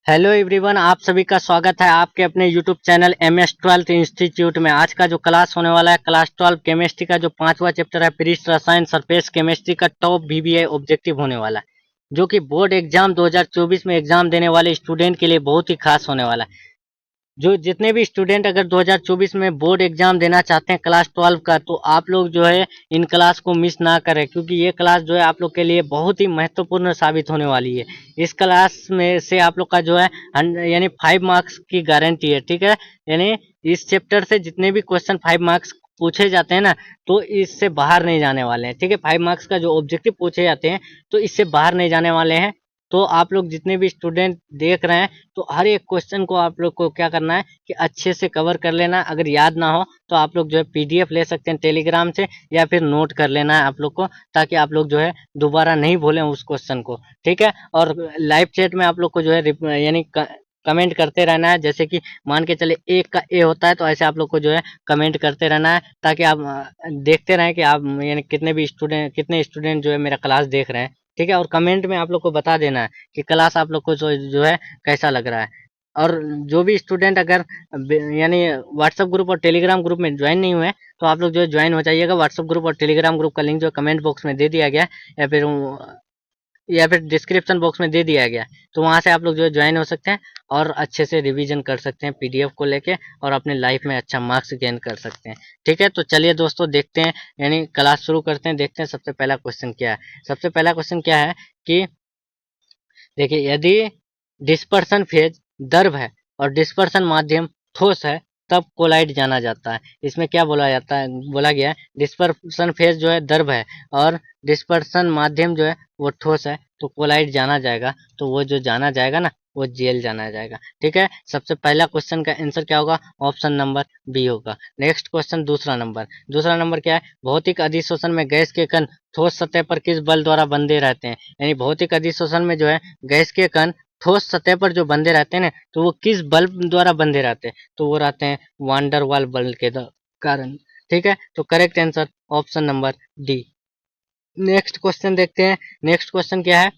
Hello everyone, आप सभी का स्वागत है आपके अपने यूट्यूब चैनल MS-12 इंस्टीट्यूट में। आज का जो क्लास होने वाला है क्लास 12 केमिस्ट्री का जो 5वां चैप्टर है पृष्ठ रसायन सरफेस केमिस्ट्री का टॉप VBI ऑब्जेक्टिव होने वाला है, जो कि बोर्ड एग्जाम 2024 में एग्जाम देने वाले स्टूडेंट के लिए बहुत ही खास होने वाला है। जो जितने भी स्टूडेंट अगर 2024 में बोर्ड एग्जाम देना चाहते हैं क्लास 12 का, तो आप लोग जो है इन क्लास को मिस ना करें, क्योंकि ये क्लास जो है आप लोग के लिए बहुत ही महत्वपूर्ण साबित होने वाली है। इस क्लास में से आप लोग का जो है यानी 5 मार्क्स की गारंटी है, ठीक है। यानी इस चैप्टर से जितने भी क्वेश्चन 5 मार्क्स पूछे जाते हैं ना, तो इससे बाहर नहीं जाने वाले हैं, ठीक है। 5 मार्क्स का जो ऑब्जेक्टिव पूछे जाते हैं तो इससे बाहर नहीं जाने वाले हैं। तो आप लोग जितने भी स्टूडेंट देख रहे हैं, तो हर एक क्वेश्चन को आप लोग को क्या करना है कि अच्छे से कवर कर लेना। अगर याद ना हो तो आप लोग जो है PDF ले सकते हैं टेलीग्राम से, या फिर नोट कर लेना है आप लोग को, ताकि आप लोग जो है दोबारा नहीं भूलें उस क्वेश्चन को, ठीक है। और लाइव चैट में आप लोग को जो है यानी कमेंट करते रहना है। जैसे कि मान के चले एक का ए होता है, तो ऐसे आप लोग को जो है कमेंट करते रहना है, ताकि आप देखते रहें कि आप यानी कितने स्टूडेंट जो है मेरा क्लास देख रहे हैं, ठीक है। और कमेंट में आप लोग को बता देना है कि क्लास आप लोग को जो है कैसा लग रहा है। और जो भी स्टूडेंट अगर यानी व्हाट्सएप ग्रुप और टेलीग्राम ग्रुप में ज्वाइन नहीं हुए, तो आप लोग जो है ज्वाइन हो जाइएगा। व्हाट्सएप ग्रुप और टेलीग्राम ग्रुप का लिंक जो है कमेंट बॉक्स में दे दिया गया है, या फिर डिस्क्रिप्शन बॉक्स में दे दिया गया है। तो वहाँ से आप लोग जो है ज्वाइन हो सकते हैं और अच्छे से रिवीजन कर सकते हैं PDF को लेके, और अपने लाइफ में अच्छा मार्क्स गेन कर सकते हैं, ठीक है। तो चलिए दोस्तों देखते हैं, यानी क्लास शुरू करते हैं। देखते हैं सबसे पहला क्वेश्चन क्या है। सबसे पहला क्वेश्चन क्या है कि देखिए, यदि डिस्पर्सन फेज द्रव है और डिस्पर्सन माध्यम ठोस है, तब कोलाइड जाना जाता है। इसमें क्या बोला गया है, डिस्पर्सन फेज जो है द्रव है और डिस्पर्सन माध्यम जो है वो ठोस है, तो कोलाइड जाना जाएगा। तो वो जो जाना जाएगा ना, वो जेल जाना जाएगा, ठीक है। सबसे पहला क्वेश्चन का आंसर क्या होगा, ऑप्शन नंबर बी होगा। नेक्स्ट क्वेश्चन दूसरा नंबर क्या है, भौतिक अधिशोषण में गैस के कण ठोस सतह पर किस बल द्वारा बंधे रहते हैं। यानी भौतिक अधिशोषण में जो है गैस के कण ठोस सतह पर जो बंधे रहते हैं ना, तो वो किस बल द्वारा बंधे रहते हैं, तो वो रहते हैं वांडर वाल बल के कारण, ठीक है। तो correct answer option number D. Next question देखते हैं। नेक्स्ट क्वेश्चन क्या है,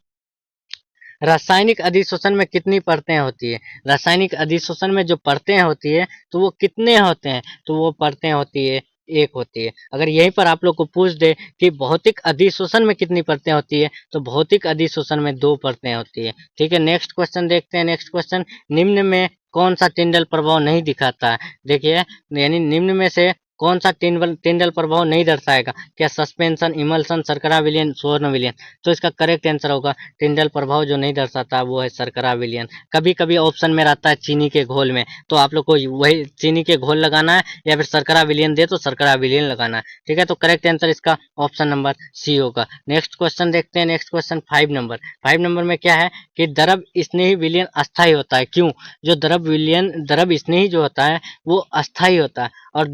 रासायनिक अधिशोषण में कितनी परतें होती है। रासायनिक अधिशोषण में जो परतें होती है, तो वो कितने होते हैं, तो वो परतें होती है एक होती है। अगर यहीं पर आप लोग को पूछ दे कि भौतिक अधिशोषण में कितनी परतें होती है, तो भौतिक अधिशोषण में 2 परतें होती है, ठीक है। नेक्स्ट क्वेश्चन देखते हैं। नेक्स्ट क्वेश्चन, निम्न में कौन सा टिंडल प्रभाव नहीं दिखाता है। देखिए, यानी निम्न में से कौन सा टिंडल प्रभाव नहीं दर्शाएगा, क्या सस्पेंशन, इमल्सन, शर्करा विलयन, स्वर्ण विलयन। तो इसका करेक्ट आंसर होगा टिंडल प्रभाव जो नहीं दर्शाता वो है शर्करा विलयन। कभी कभी ऑप्शन में रहता है चीनी के घोल में, तो आप लोग को वही चीनी के घोल लगाना है, या फिर शर्करा विलयन दे तो शर्करा विलयन लगाना है, ठीक है। तो करेक्ट आंसर इसका ऑप्शन नंबर सी होगा। नेक्स्ट क्वेश्चन देखते हैं। नेक्स्ट क्वेश्चन 5 नंबर में क्या है कि द्रव स्नेही विलयन अस्थायी होता है, क्यों। जो द्रव स्नेही जो होता है वो अस्थायी होता है, और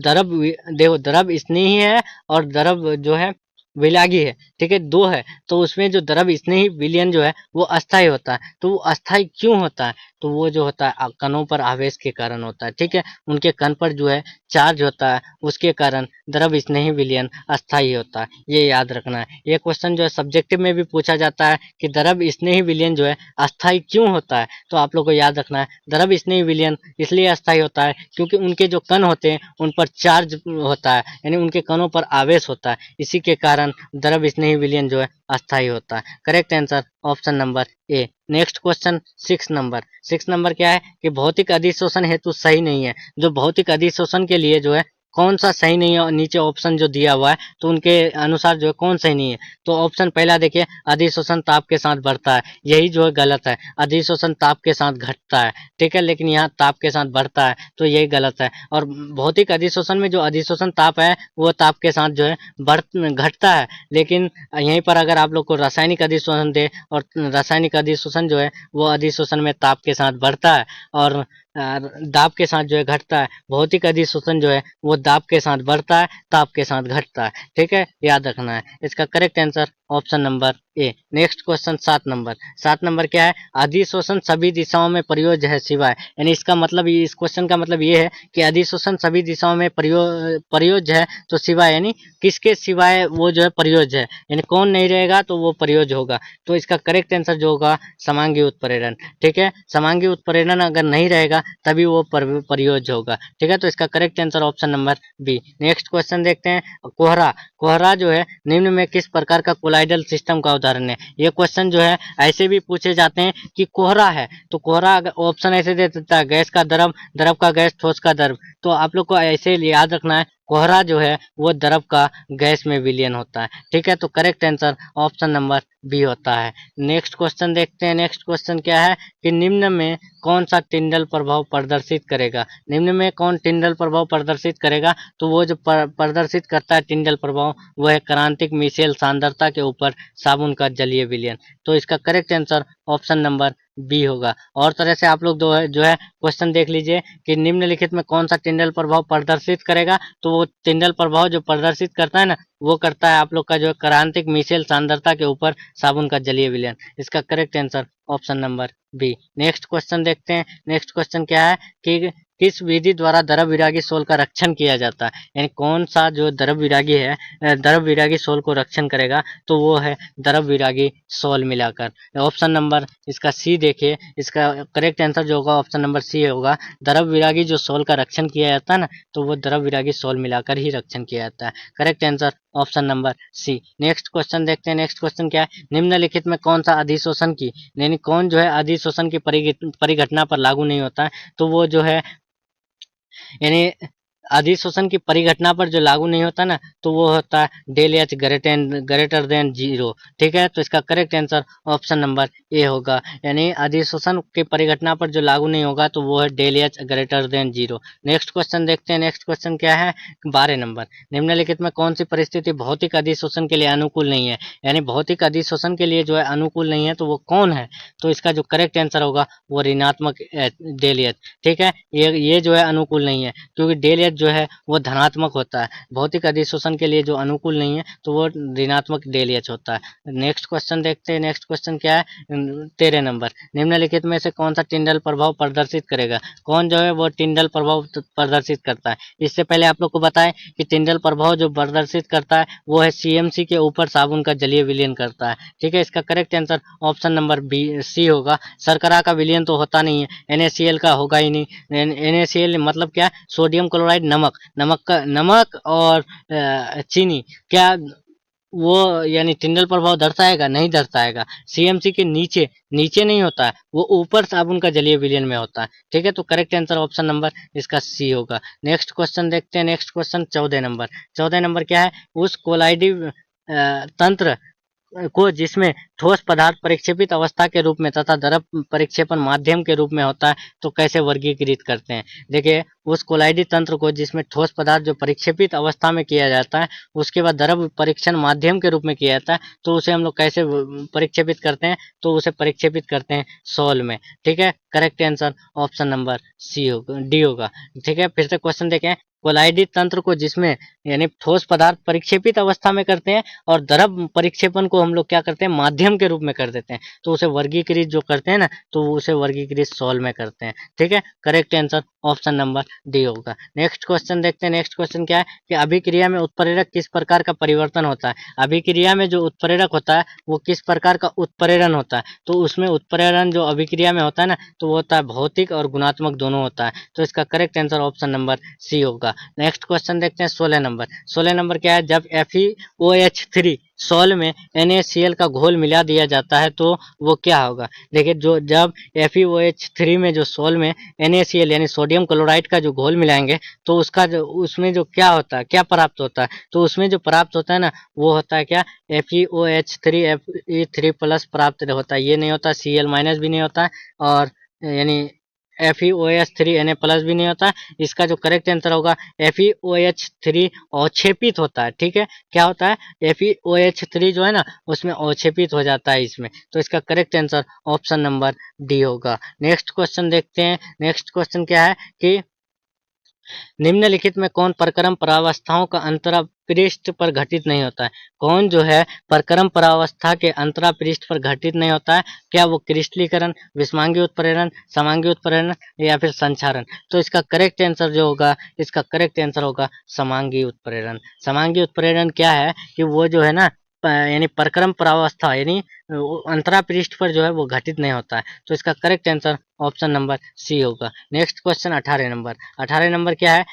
देखो द्रव स्नेही है और द्रव जो है विलागी है, ठीक है, 2 है। तो उसमें जो द्रव स्नेही विलयन जो है वो अस्थायी होता है। तो वो अस्थायी क्यों होता है, तो वो जो होता है कणों पर आवेश के कारण होता है, ठीक है। उनके कण पर जो है चार्ज होता है, उसके कारण द्रव स्नेही विलयन अस्थायी होता है, ये याद रखना है। ये क्वेश्चन जो है सब्जेक्टिव में भी पूछा जाता है कि द्रव स्नेही विलयन जो है अस्थायी क्यों होता है, तो आप लोग को याद रखना है द्रव स्नेही विलयन इसलिए अस्थायी होता है क्योंकि उनके जो कण होते हैं उन पर चार्ज होता है, यानी उनके कणों पर आवेश होता है, इसी के कारण द्रव स्नेही विलयन जो है अस्थायी होता है। करेक्ट आंसर ऑप्शन नंबर ए। नेक्स्ट क्वेश्चन 6 नंबर क्या है कि भौतिक अधिशोषण हेतु सही नहीं है। जो भौतिक अधिशोषण के लिए जो है कौन सा सही नहीं है, और नीचे ऑप्शन जो दिया हुआ है तो उनके अनुसार जो है कौन सही नहीं है। तो ऑप्शन पहला देखिए, अधिशोषण ताप के साथ बढ़ता है, यही जो है गलत है। अधिशोषण ताप के साथ घटता है, ठीक है, लेकिन यहाँ ताप के साथ बढ़ता है, तो यही गलत है। और भौतिक अधिशोषण में जो अधिशोषण ताप है वो ताप के साथ जो है घटता है, लेकिन यहीं पर अगर आप लोग को रासायनिक अधिशोषण दे, और रासायनिक अधिशोषण जो है वो अधिशोषण में ताप के साथ बढ़ता है, और दाब के साथ जो है घटता है, भौतिक अधिशोषण जो है वो दाब के साथ बढ़ता है, ताप के साथ घटता है। ठीक है, याद रखना है। इसका करेक्ट आंसर ऑप्शन नंबर ए। Next question 7 number. 7 नंबर क्या है? अधिशोषण सभी दिशाओं में प्रयोज्य है सिवाय, यानी इसका मतलब इस क्वेश्चन का मतलब ये है कि अधिशोषण सभी दिशाओं में प्रयोज्य है, तो सिवाय यानी किसके सिवाय वो जो है प्रयोज्य है, यानी कौन नहीं रहेगा तो वो प्रयोज्य होगा। तो इसका करेक्ट आंसर जो होगा समांगी उत्प्रेरण। ठीक है, समांगी उत्प्रेरण अगर नहीं रहेगा तभी वो प्रयोज्य होगा। ठीक है, तो इसका correct answer option number B. Next question देखते हैं। कोहरा। कोहरा जो है निम्न में किस प्रकार का कोलाइडल सिस्टम का उदाहरण है? ये क्वेश्चन जो है ऐसे भी पूछे जाते हैं कि कोहरा है, तो कोहरा अगर ऑप्शन ऐसे दे देता है, गैस का द्रव, द्रव का गैस, ठोस का द्रव। तो आप लोग को ऐसे याद रखना है, कोहरा जो है वो द्रव का गैस में विलयन होता है। ठीक है, तो correct answer option number B होता है। नेक्स्ट क्वेश्चन देखते हैं। नेक्स्ट क्वेश्चन क्या है कि निम्न में कौन सा टिंडल प्रभाव प्रदर्शित करेगा? निम्न में कौन टिंडल प्रभाव प्रदर्शित करेगा? तो वो जो प्रदर्शित करता है टिंडल प्रभाव, वो है क्रांतिक मिशेल सांद्रता के ऊपर साबुन का जलीय विलयन। तो इसका correct answer option number B होगा। और तरह से आप लोग जो है क्वेश्चन देख लीजिए कि निम्नलिखित में कौन सा टिंडल प्रभाव प्रदर्शित करेगा? तो वो टिंडल प्रभाव जो प्रदर्शित करता है ना, वो करता है आप लोग का जो है क्रांतिक मिशेल सांद्रता के ऊपर साबुन का जलीय विलयन। इसका correct answer option number B. Next question देखते हैं। नेक्स्ट क्वेश्चन क्या है कि किस विधि द्वारा द्रव विरागी सोल का रक्षण किया जाता है? यानी कौन सा जो द्रव विरागी है, द्रव विरागी सोल को रक्षण करेगा? तो वो है द्रव विरागी सोल मिलाकर। ऑप्शन नंबर इसका सी देखिए, इसका करेक्ट आंसर जो होगा ऑप्शन नंबर सी होगा। द्रव विरागी जो सोल का रक्षण किया जाता है ना, तो वो द्रव विरागी सोल मिलाकर ही रक्षण किया जाता है। Correct answer option number C. Next question देखते हैं। नेक्स्ट क्वेश्चन क्या है? निम्नलिखित में कौन सा अधिशोषण की, यानी कौन जो है अधिशोषण की परिघटना पर लागू नहीं होता है? तो वो जो है यानी अधिशोषण की परिघटना पर जो लागू नहीं होता ना, तो वो होता है del H greater than zero. ठीक है, तो इसका correct answer option number A होगा। यानी अधिशोषण की परिघटना पर जो लागू नहीं होगा तो वो है del H greater than zero. Next question देखते हैं। नेक्स्ट क्वेश्चन क्या है? 12 नंबर। निम्नलिखित में कौन सी परिस्थिति भौतिक अधिशोषण के लिए अनुकूल नहीं है? यानी भौतिक अधिशोषण के लिए जो है अनुकूल नहीं है, तो वो कौन है? तो इसका जो करेक्ट आंसर होगा वो ऋणात्मक डेल एच। ठीक है, ये जो है अनुकूल नहीं है, क्योंकि डेल एच जो है वो धनात्मक होता है। भौतिक अधिशोषण के लिए जो अनुकूल नहीं है तो वो ऋणात्मक डेल एच होता है। नेक्स्ट क्वेश्चन देखते हैं। नेक्स्ट क्वेश्चन क्या है? 13 नंबर। निम्नलिखित में से कौन सा टिंडल प्रभाव प्रदर्शित करेगा? कौन जो है वो टिंडल प्रभाव प्रदर्शित करता है? इससे पहले आप लोग को बताएं कि टिंडल प्रभाव जो प्रदर्शित करता है वो है सीएमसी के ऊपर साबुन का जलीय विलयन करता है। ठीक है, इसका correct answer option number B C होगा। शर्करा का विलयन तो होता नहीं है, NaCl का होगा ही नहीं। NaCl मतलब क्या? सोडियम क्लोराइड, नमक, नमक और चीनी। क्या वो यानी टिंडल प्रभाव दर्शाएगा? नहीं दर्शाएगा। सीएमसी के नीचे नीचे नहीं होता है, वो ऊपर साबुन का जलीय विलयन में होता है। ठीक है, तो करेक्ट आंसर ऑप्शन नंबर इसका सी होगा। नेक्स्ट क्वेश्चन देखते हैं। Next question 14 number. 14 नंबर क्या है? उस कोलाइडी तंत्र को जिसमें ठोस पदार्थ परिक्षेपित अवस्था के रूप में तथा द्रव परिक्षेपण माध्यम के रूप में होता है, तो कैसे वर्गीकृत करते हैं? देखिए, उस कोलाइडी तंत्र को जिसमें ठोस पदार्थ जो परिक्षेपित अवस्था में किया जाता है, उसके बाद द्रव परीक्षण माध्यम के रूप में किया जाता है, तो उसे हम लोग कैसे परिक्षेपित करते हैं? तो उसे परिक्षेपित करते हैं सोल में। ठीक है, correct answer option number C होगा, डी होगा। ठीक है, फिर से क्वेश्चन देखें। कोलाइडी तंत्र को जिसमें यानी ठोस पदार्थ परिक्षेपित अवस्था में करते हैं और द्रव परिक्षेपण को हम लोग क्या करते हैं? माध्यम के रूप में कर देते हैं, तो उसे वर्गीकृत जो करते हैं ना, तो उसे वर्गीकृत सोल में करते हैं। ठीक है, correct answer option number D होगा। नेक्स्ट क्वेश्चन देखते हैं। नेक्स्ट क्वेश्चन क्या है कि अभिक्रिया में उत्प्रेरक किस प्रकार का परिवर्तन होता है? अभिक्रिया में जो उत्प्रेरक होता है वो किस प्रकार का उत्प्रेरण होता है? तो उसमें उत्प्रेरण जो अभिक्रिया में होता है ना, तो वो होता है भौतिक और गुणात्मक दोनों होता है। तो इसका correct answer option number C होगा। नेक्स्ट क्वेश्चन देखते हैं। 16 नंबर। 16 नंबर क्या है? जब FeOH3 सॉल में NaCl का घोल मिला दिया जाता है तो वो क्या होगा? देखिए, जो जब FeOH3 में जो सॉल में NaCl यानी सोडियम क्लोराइड का जो घोल मिलाएंगे, तो उसका जो उसमें जो क्या होता है, क्या प्राप्त होता है? तो उसमें जो प्राप्त होता है ना, वो होता है क्या? FeOH3 Fe3 प्लस प्राप्त होता है। ये नहीं होता, Cl माइनस भी नहीं होता है, और यानी FeOH3Na+ भी नहीं होता। इसका जो करेक्ट आंसर होगा FeOH3 अवक्षेपित होता है। ठीक है, क्या होता है FeOH3 जो है ना उसमें अवक्षेपित हो जाता है इसमें। तो इसका correct answer option number D होगा। नेक्स्ट क्वेश्चन देखते हैं। नेक्स्ट क्वेश्चन क्या है कि निम्नलिखित में कौन परक्रम परावस्थाओं का अंतरा पृष्ठ पर घटित नहीं होता है? कौन जो है परक्रम परावस्था के अंतरा पृष्ठ पर घटित नहीं होता है? क्या वो क्रिस्टलीकरण, विषमांगी उत्प्रेरण, समांगी उत्प्रेरण या फिर संचारण? तो इसका करेक्ट आंसर जो होगा, इसका करेक्ट आंसर होगा समांगी उत्प्रेरण। समांगी उत्प्रेरण क्या है कि वो जो है ना यानी परक्रम परावस्था यानी अंतरा पृष्ठ पर जो है वो घटित नहीं होता है। तो इसका correct answer option number C होगा। Next question 18 number. 18 नंबर क्या है?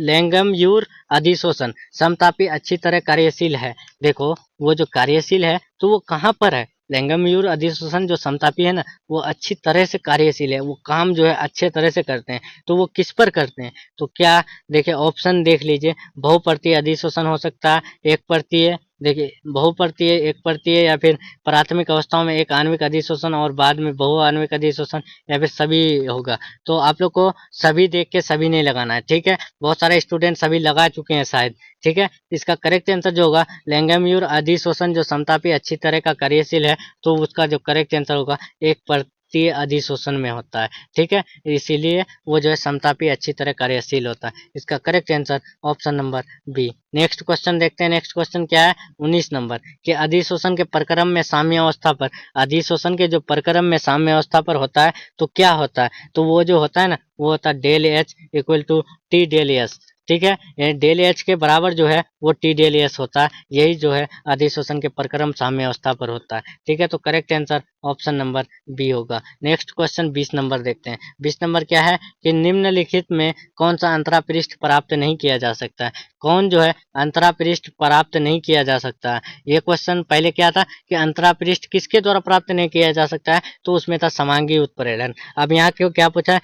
लैंगम्यूर अधिशोषण समतापी अच्छी तरह कार्यशील है। देखो वो जो कार्यशील है तो वो कहाँ पर है? लैंगम्यूर अधिशोषण जो समतापी है ना वो अच्छी तरह से कार्यशील है, वो काम जो है अच्छे तरह से करते हैं। तो वो किस पर करते हैं? तो क्या देखिए ऑप्शन देख लीजिए, बहुपर्तीय अधिशोषण हो सकता है, एक पर्तीय, देखिए बहुपर्तीय, एक पर्तीय या फिर प्राथमिक अवस्थाओं में एक आणविक अधिशोषण और बाद में बहुआण्विक अधिशोषण या फिर सभी होगा। तो आप लोग को सभी देख के सभी नहीं लगाना है। ठीक है, बहुत सारे स्टूडेंट सभी लगा चुके हैं शायद। ठीक है, इसका करेक्ट आंसर जो होगा लैंगम्यूर अधिशोषण जो समतापी अच्छी तरह का कार्यशील है तो उसका जो करेक्ट आंसर होगा एक पर्तीय अधिशोषण में होता है। ठीक है, इसीलिए वो जो है समतापी अच्छी तरह कार्यशील होता है। इसका correct answer option number B. Next question देखते हैं। नेक्स्ट क्वेश्चन क्या है? 19 नंबर कि अधिशोषण के प्रक्रम में साम्य अवस्था पर, अधिशोषण के जो प्रक्रम में साम्य अवस्था पर होता है तो क्या होता है? तो वो जो होता है ना वो होता है del H equal to T del S. ठीक है, यानी डेल एच के बराबर जो है वो टी डेल एस होता है। यही जो है अधिशोषण के प्रक्रम साम्य अवस्था पर होता है। ठीक है, तो correct answer option number B होगा। नेक्स्ट क्वेश्चन 20 नंबर देखते हैं। 20 नंबर क्या है कि निम्नलिखित में कौन सा अंतरा पृष्ठ प्राप्त नहीं किया जा सकता है? कौन जो है अंतरा पृष्ठ प्राप्त नहीं किया जा सकता है? ये क्वेश्चन पहले क्या था कि अंतरा पृष्ठ किसके द्वारा प्राप्त नहीं किया जा सकता है? तो उसमें था समांगी उत्प्रेरण। अब यहाँ क्यों क्या पूछा है?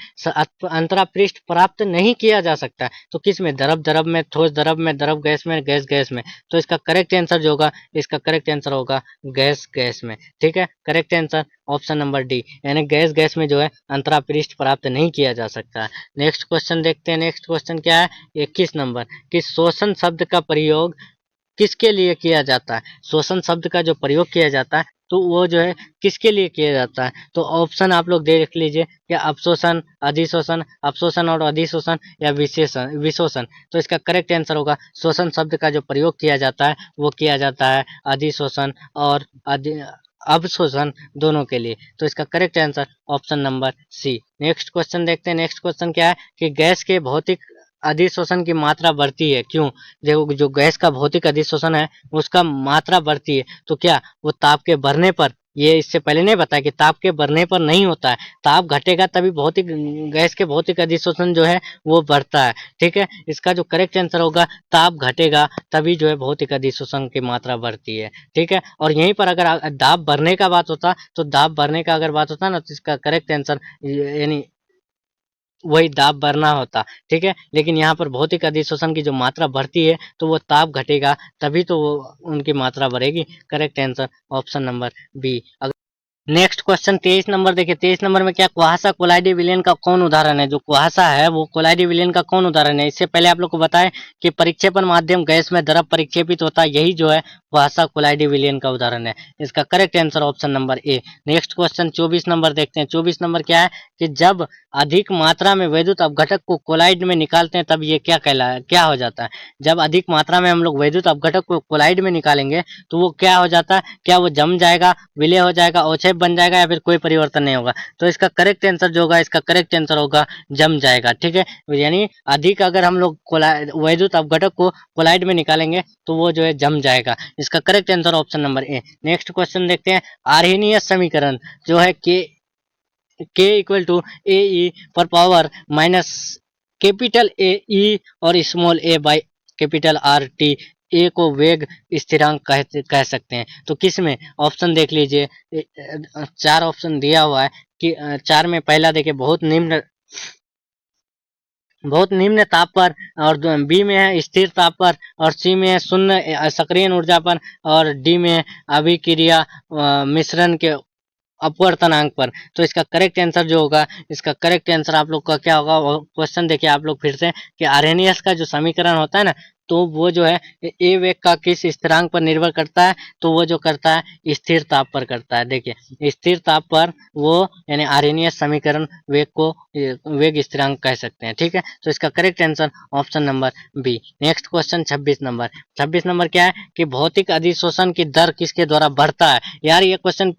अंतरा पृष्ठ प्राप्त नहीं किया जा सकता है तो किस में? द्रव द्रव में, ठोस द्रव में, द्रव गैस में, गैस गैस में। तो इसका करेक्ट आंसर जो होगा, इसका करेक्ट आंसर होगा गैस गैस में। ठीक है, correct answer option number D, यानी गैस गैस में जो है अंतरा पृष्ठ प्राप्त नहीं किया जा सकता है। नेक्स्ट क्वेश्चन देखते हैं। नेक्स्ट क्वेश्चन क्या है? 21 नंबर कि शोषण शब्द का प्रयोग किसके लिए किया जाता है? शोषण शब्द का जो प्रयोग किया जाता है तो वो जो है किसके लिए किया जाता है? तो ऑप्शन आप लोग देख लीजिए, या अवशोषण, अधिशोषण, अवशोषण और अधिशोषण या विशेषण विशोषण। तो इसका करेक्ट आंसर होगा शोषण शब्द का जो प्रयोग किया जाता है वो किया जाता है अधिशोषण और अवशोषण दोनों के लिए। तो इसका correct answer option number C. Next question देखते हैं। नेक्स्ट क्वेश्चन क्या है कि गैस के भौतिक अधिशोषण की मात्रा बढ़ती है, क्यों? देखो जो गैस का भौतिक अधिशोषण है उसका मात्रा बढ़ती है तो क्या वो ताप के बढ़ने पर? ये इससे पहले नहीं बताया कि ताप के बढ़ने पर नहीं होता है, ताप घटेगा तभी भौतिक गैस के भौतिक अधिशोषण जो है वो बढ़ता है। ठीक है, इसका जो करेक्ट आंसर होगा ताप घटेगा तभी जो है भौतिक अधिशोषण की मात्रा बढ़ती है। ठीक है, और यहीं पर अगर दाब बढ़ने का बात होता तो दाब बढ़ने का अगर बात होता ना तो इसका करेक्ट आंसर यानी वही दाब बढ़ना होता। ठीक है, लेकिन यहाँ पर भौतिक अधिशोषण की जो मात्रा बढ़ती है तो वो ताप घटेगा तभी तो वो उनकी मात्रा बढ़ेगी। Correct answer option number B. Next question 23 number देखिए। 23 नंबर में क्या कुहासा कोलाइडी विलयन का कौन उदाहरण है? जो कुहासा है वो कोलाइडी विलयन का कौन उदाहरण है? इससे पहले आप लोग को बताएं कि परिक्षेपण माध्यम गैस में द्रव परिक्षेपित होता है, यही जो है कुहासा कोलाइडी विलयन का उदाहरण है। इसका करेक्ट आंसर ऑप्शन नंबर ए। नेक्स्ट क्वेश्चन 24 नंबर देखते हैं। 24 नंबर क्या है कि जब अधिक मात्रा में वैद्युत अपघटक को कोलाइड में निकालते हैं तब ये क्या हो जाता है? जब अधिक मात्रा में हम लोग वैद्युत अपघटक को कोलाइड में निकालेंगे तो वो क्या हो जाता है? क्या वो जम जाएगा, विलय हो जाएगा, अवक्षेप बन जाएगा या फिर कोई परिवर्तन नहीं होगा? तो इसका करेक्ट आंसर जो होगा, इसका करेक्ट आंसर होगा जम जाएगा। ठीक है, यानी अधिक अगर हम लोग वैद्युत अपघटक को कोलाइड में निकालेंगे तो वो जो है जम जाएगा। इसका करेक्ट आंसर ऑप्शन नंबर ए। नेक्स्ट क्वेश्चन देखते हैं। आर्हेनियस समीकरण जो है के इक्वल टू ए ई पर power minus capital A E और small A by capital R T, A को वेग स्थिरांक कह सकते हैं। तो किस में? ऑप्शन देख लीजिए, चार ऑप्शन दिया हुआ है कि चार में पहला देखिए बहुत निम्न ताप पर, और बी में है स्थिर ताप पर, और सी में है शून्य सक्रियण ऊर्जा पर, और डी में अभिक्रिया मिश्रण के अपवर्तनांक पर। तो इसका करेक्ट आंसर जो होगा, इसका करेक्ट आंसर आप लोग का क्या होगा, क्वेश्चन देखिए आप लोग फिर से कि आर्हेनियस का जो समीकरण होता है ना, तो वो जो है ए वेग का किस स्थिरांक पर निर्भर करता है, तो वो जो करता है स्थिर ताप पर करता है। देखिए स्थिर ताप पर वो यानी आर्हेनियस समीकरण वेग को वेग स्थिरांक कह सकते हैं। ठीक है, तो इसका correct answer option number B. Next question 26 number. 26 number क्या है कि भौतिक अधिशोषण की दर किसके द्वारा बढ़ता है। यार ये क्वेश्चन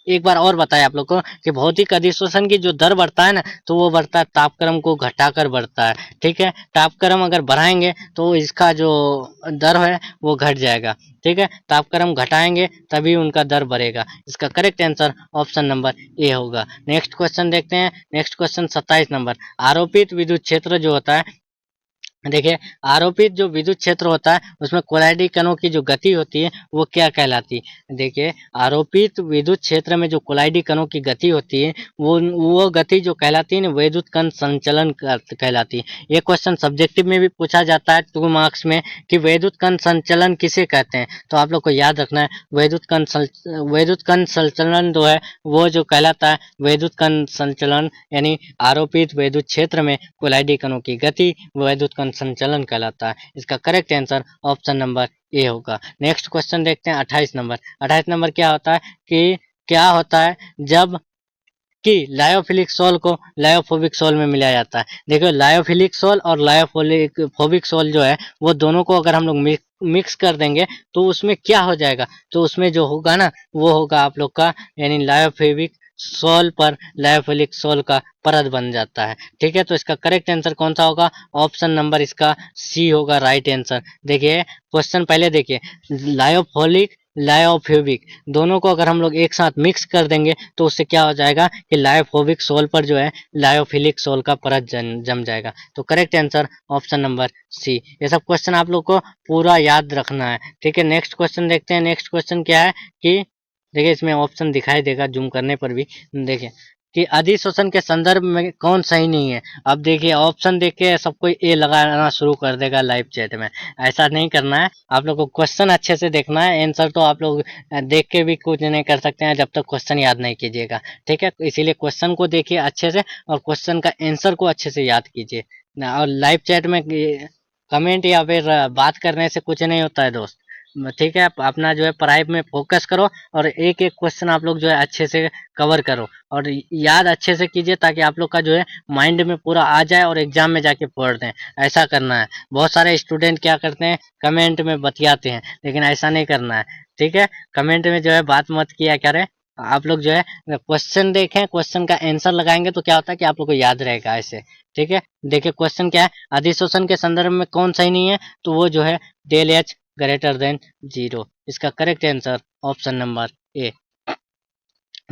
एक बार और बताया आप लोग को कि भौतिक अधिशोषण की जो दर बढ़ता है ना, तो वो बढ़ता है तापक्रम को घटाकर बढ़ता है। ठीक है, तापक्रम अगर बढ़ाएंगे तो इसका जो दर है वो घट जाएगा। ठीक है, तापक्रम घटाएंगे तभी उनका दर बढ़ेगा। इसका correct answer option number A होगा। नेक्स्ट क्वेश्चन देखते हैं। Next question 27 number. आरोपित विद्युत क्षेत्र जो होता है, देखिए आरोपित जो विद्युत क्षेत्र होता है उसमें कोलाइडी कणों की जो गति होती है वो क्या कहलाती है। देखिए आरोपित विद्युत क्षेत्र में जो कोलाइडी कणों की गति होती है वो गति जो कहलाती है ना, विद्युत कण संचलन कहलाती है। ये क्वेश्चन सब्जेक्टिव में भी पूछा जाता है 2 मार्क्स में कि विद्युत कण संचलन किसे कहते हैं। तो आप लोग को याद रखना है विद्युत कण संचलन जो है वो जो कहलाता है विद्युत कण संचलन, यानी आरोपित विद्युत क्षेत्र में कोलाइडी कणों की गति विद्युत कण संचलन कहलाता है। इसका correct answer option number A होगा। नेक्स्ट क्वेश्चन देखते हैं 28 नंबर। 28 नंबर क्या होता है कि क्या होता है जब कि लायोफिलिक सोल को लायोफोबिक सोल में मिलाया जाता है। देखो लायोफिलिक सोल और लायोफोबिक सोल जो है वो दोनों को अगर हम लोग मिक्स कर देंगे तो उसमें क्या हो जाएगा, तो उसमें जो होगा ना वो होगा आप लोग का यानी लायोफेबिक सोल पर लायोफिलिक सोल का परत बन जाता है। ठीक है, तो इसका करेक्ट आंसर कौन सा होगा, ऑप्शन नंबर इसका सी होगा राइट आंसर। देखिए क्वेश्चन पहले देखिए, लायोफोलिक लायोफेबिक दोनों को अगर हम लोग एक साथ मिक्स कर देंगे तो उससे क्या हो जाएगा कि लायोफोबिक सोल पर जो है लायोफिलिक सोल का परत जम जाएगा। तो correct answer option number C. ये सब क्वेश्चन आप लोग को पूरा याद रखना है। ठीक है, नेक्स्ट क्वेश्चन देखते हैं। नेक्स्ट क्वेश्चन क्या है कि देखिए इसमें ऑप्शन दिखाई देगा जूम करने पर भी। देखिए कि अधिशोषण के संदर्भ में कौन सही नहीं है। अब देखिए ऑप्शन देख के सब कोई ए लगाना शुरू कर देगा लाइव चैट में, ऐसा नहीं करना है। आप लोग को क्वेश्चन अच्छे से देखना है, आंसर तो आप लोग देख के भी कुछ नहीं कर सकते हैं जब तक क्वेश्चन याद नहीं कीजिएगा। ठीक है, इसीलिए क्वेश्चन को देखिए अच्छे से और क्वेश्चन का आंसर को अच्छे से याद कीजिए। और लाइव चैट में कमेंट या फिर बात करने से कुछ नहीं होता है दोस्त। ठीक है, अपना जो है पढ़ाई में फोकस करो और एक एक क्वेश्चन आप लोग जो है अच्छे से कवर करो और याद अच्छे से कीजिए ताकि आप लोग का जो है माइंड में पूरा आ जाए और एग्जाम में जाके पढ़ दें। ऐसा करना है। बहुत सारे स्टूडेंट क्या करते हैं कमेंट में बतियाते हैं, लेकिन ऐसा नहीं करना है। ठीक है, कमेंट में जो है बात मत किया करें। आप लोग जो है क्वेश्चन देखें, क्वेश्चन का आंसर लगाएंगे तो क्या होता है कि आप लोग को याद रहेगा ऐसे। ठीक है, देखिए क्वेश्चन क्या है, अधिशोषण के संदर्भ में कौन सही नहीं है, तो वो जो है डेल एच ग्रेटर देन 0। इसका करेक्ट आंसर ऑप्शन नंबर ए।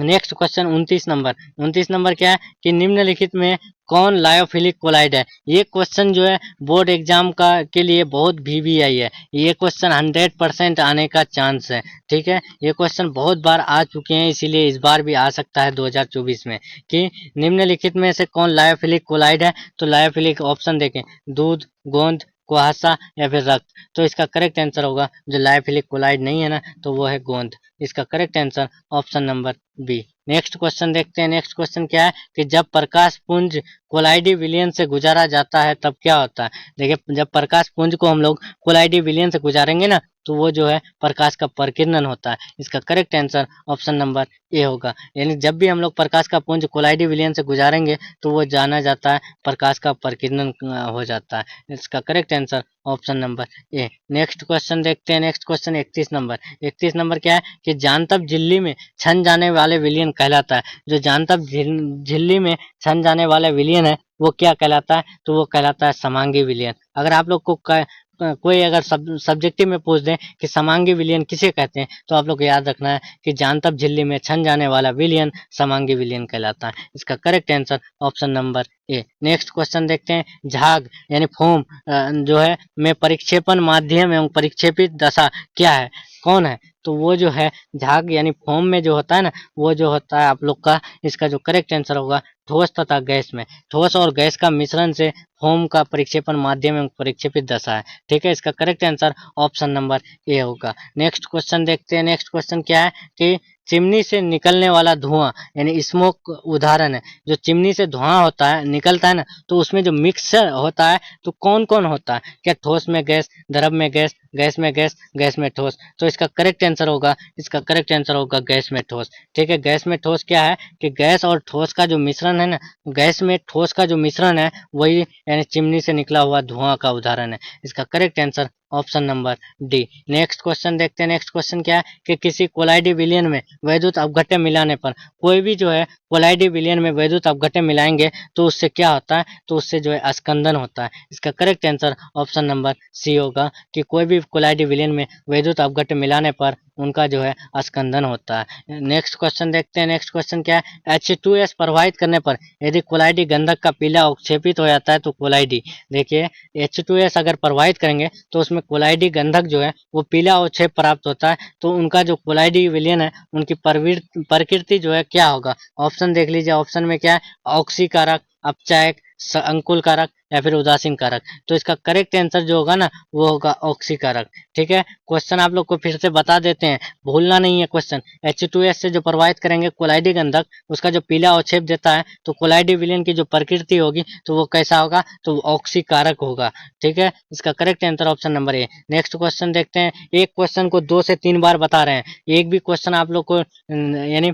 Next question 29 number. 29 नंबर क्या है कि निम्नलिखित में कौन लायोफिलिक कोलाइड है। ये क्वेश्चन जो है बोर्ड एग्जाम का के लिए बहुत वीवीआई है। ये क्वेश्चन 100% आने का चांस है। ठीक है, ये क्वेश्चन बहुत बार आ चुके हैं, इसीलिए इस बार भी आ सकता है 2024 में कि निम्नलिखित में से कौन लायोफिलिक कोलाइड है। तो लायोफिलिक ऑप्शन देखें, दूध, गोंद, कुहासा या फिर रक्त। तो इसका करेक्ट आंसर होगा जो लायोफिलिक कोलाइड नहीं है ना, तो वो है गोंद। इसका correct answer option number B. Next question देखते हैं। नेक्स्ट क्वेश्चन क्या है कि जब प्रकाश पुंज कोलाइडी विलयन से गुजारा जाता है तब क्या होता है। देखिए जब प्रकाश पुंज को हम लोग कोलाइडी विलयन से गुजारेंगे ना, तो वो जो है प्रकाश का प्रकीर्णन होता है। इसका correct answer option number A होगा। यानी जब भी हम लोग प्रकाश का पुंज कोलाइडी विलयन से गुजारेंगे तो वो जाना जाता है प्रकाश का प्रकीर्णन हो जाता है। इसका करेक्ट आंसर ऑप्शन नंबर ए। नेक्स्ट क्वेश्चन देखते हैं। Next question 31 number. 31 नंबर क्या है कि जानतब झिल्ली में छन जाने वाले विलयन कहलाता है। जो जानतब झिल्ली में छन जाने वाला विलयन है वो क्या कहलाता है, तो वो कहलाता है समांगी विलयन। अगर आप लोग को कोई अगर सब्जेक्टिव में पूछ दें कि समांगी विलयन किसे कहते हैं, तो आप लोग को याद रखना है कि जानतब झिल्ली में छन जाने वाला विलयन समांगी विलयन कहलाता है। इसका करेक्ट आंसर ऑप्शन नंबर ए। नेक्स्ट क्वेश्चन देखते हैं। झाग यानी फोम जो है में परिक्षेपण माध्यम एवं परिक्षेपित दशा क्या है, कौन है, तो वो जो है झाग यानी फोम में जो होता है ना, वो जो होता है आप लोग का, इसका जो करेक्ट आंसर होगा ठोस तथा गैस में, ठोस और गैस का मिश्रण से फोम का परिक्षेपण माध्यम एवं परिक्षेपित दशा है। ठीक है, इसका correct answer option number A होगा। नेक्स्ट क्वेश्चन देखते हैं। नेक्स्ट क्वेश्चन क्या है कि चिमनी से निकलने वाला धुआं यानी स्मोक उदाहरण है। जो चिमनी से धुआं होता है निकलता है ना, तो उसमें जो मिक्सर होता है तो कौन कौन होता है? क्या ठोस में गैस, द्रव में गैस, गैस में गैस, गैस में ठोस? तो इसका करेक्ट आंसर होगा, इसका करेक्ट आंसर होगा गैस में ठोस। ठीक है, गैस में ठोस क्या है कि गैस और ठोस का जो मिश्रण है ना, गैस में ठोस का जो मिश्रण है वही यानी चिमनी से निकला हुआ धुआं का उदाहरण है। इसका correct answer option number D. Next question देखते हैं। नेक्स्ट क्वेश्चन क्या है कि किसी कोलाइडी विलयन में वैद्युत अपघट्य मिलाने पर, कोई भी जो है कोलाइडी विलयन में वैद्युत अपघट्य मिलाएंगे तो उससे क्या होता है? तो उससे जो है स्कंदन होता है। इसका correct answer option number C होगा कि कोई भी कोलाइडी विलयन में वैद्युत अपघट्य मिलाने पर उनका जो है स्कंदन होता है। नेक्स्ट क्वेश्चन देखते हैं। नेक्स्ट क्वेश्चन क्या है? H2S प्रवाहित करने पर यदि कोलाइडी गंधक का पीला अवक्षेपित हो जाता है तो कोलाइडी, देखिए H2S अगर प्रवाहित करेंगे तो उसमें कोलाइडी गंधक जो है वो पीला अवक्षेप प्राप्त होता है। तो उनका जो कोलाइडी विलयन है उनकी प्रकृति जो है क्या होगा? ऑप्शन देख लीजिए। ऑप्शन में क्या है? ऑक्सीकारक, अपचायक, अंकुल कारक या फिर उदासीन कारक। तो इसका करेक्ट आंसर जो होगा ना वो होगा ऑक्सीकारक। ठीक है, क्वेश्चन आप लोग को फिर से बता देते हैं, भूलना नहीं है क्वेश्चन। H2S से जो प्रवाहित करेंगे कोलाइडी गंधक, उसका जो पीला अवक्षेप देता है तो कोलाइडी विलयन की जो प्रकृति होगी तो वो कैसा होगा? तो ऑक्सीकारक होगा। ठीक है, इसका करेक्ट आंसर ऑप्शन नंबर ए। नेक्स्ट क्वेश्चन देखते हैं। एक क्वेश्चन को 2 से 3 बार बता रहे हैं, एक भी क्वेश्चन आप लोग को यानी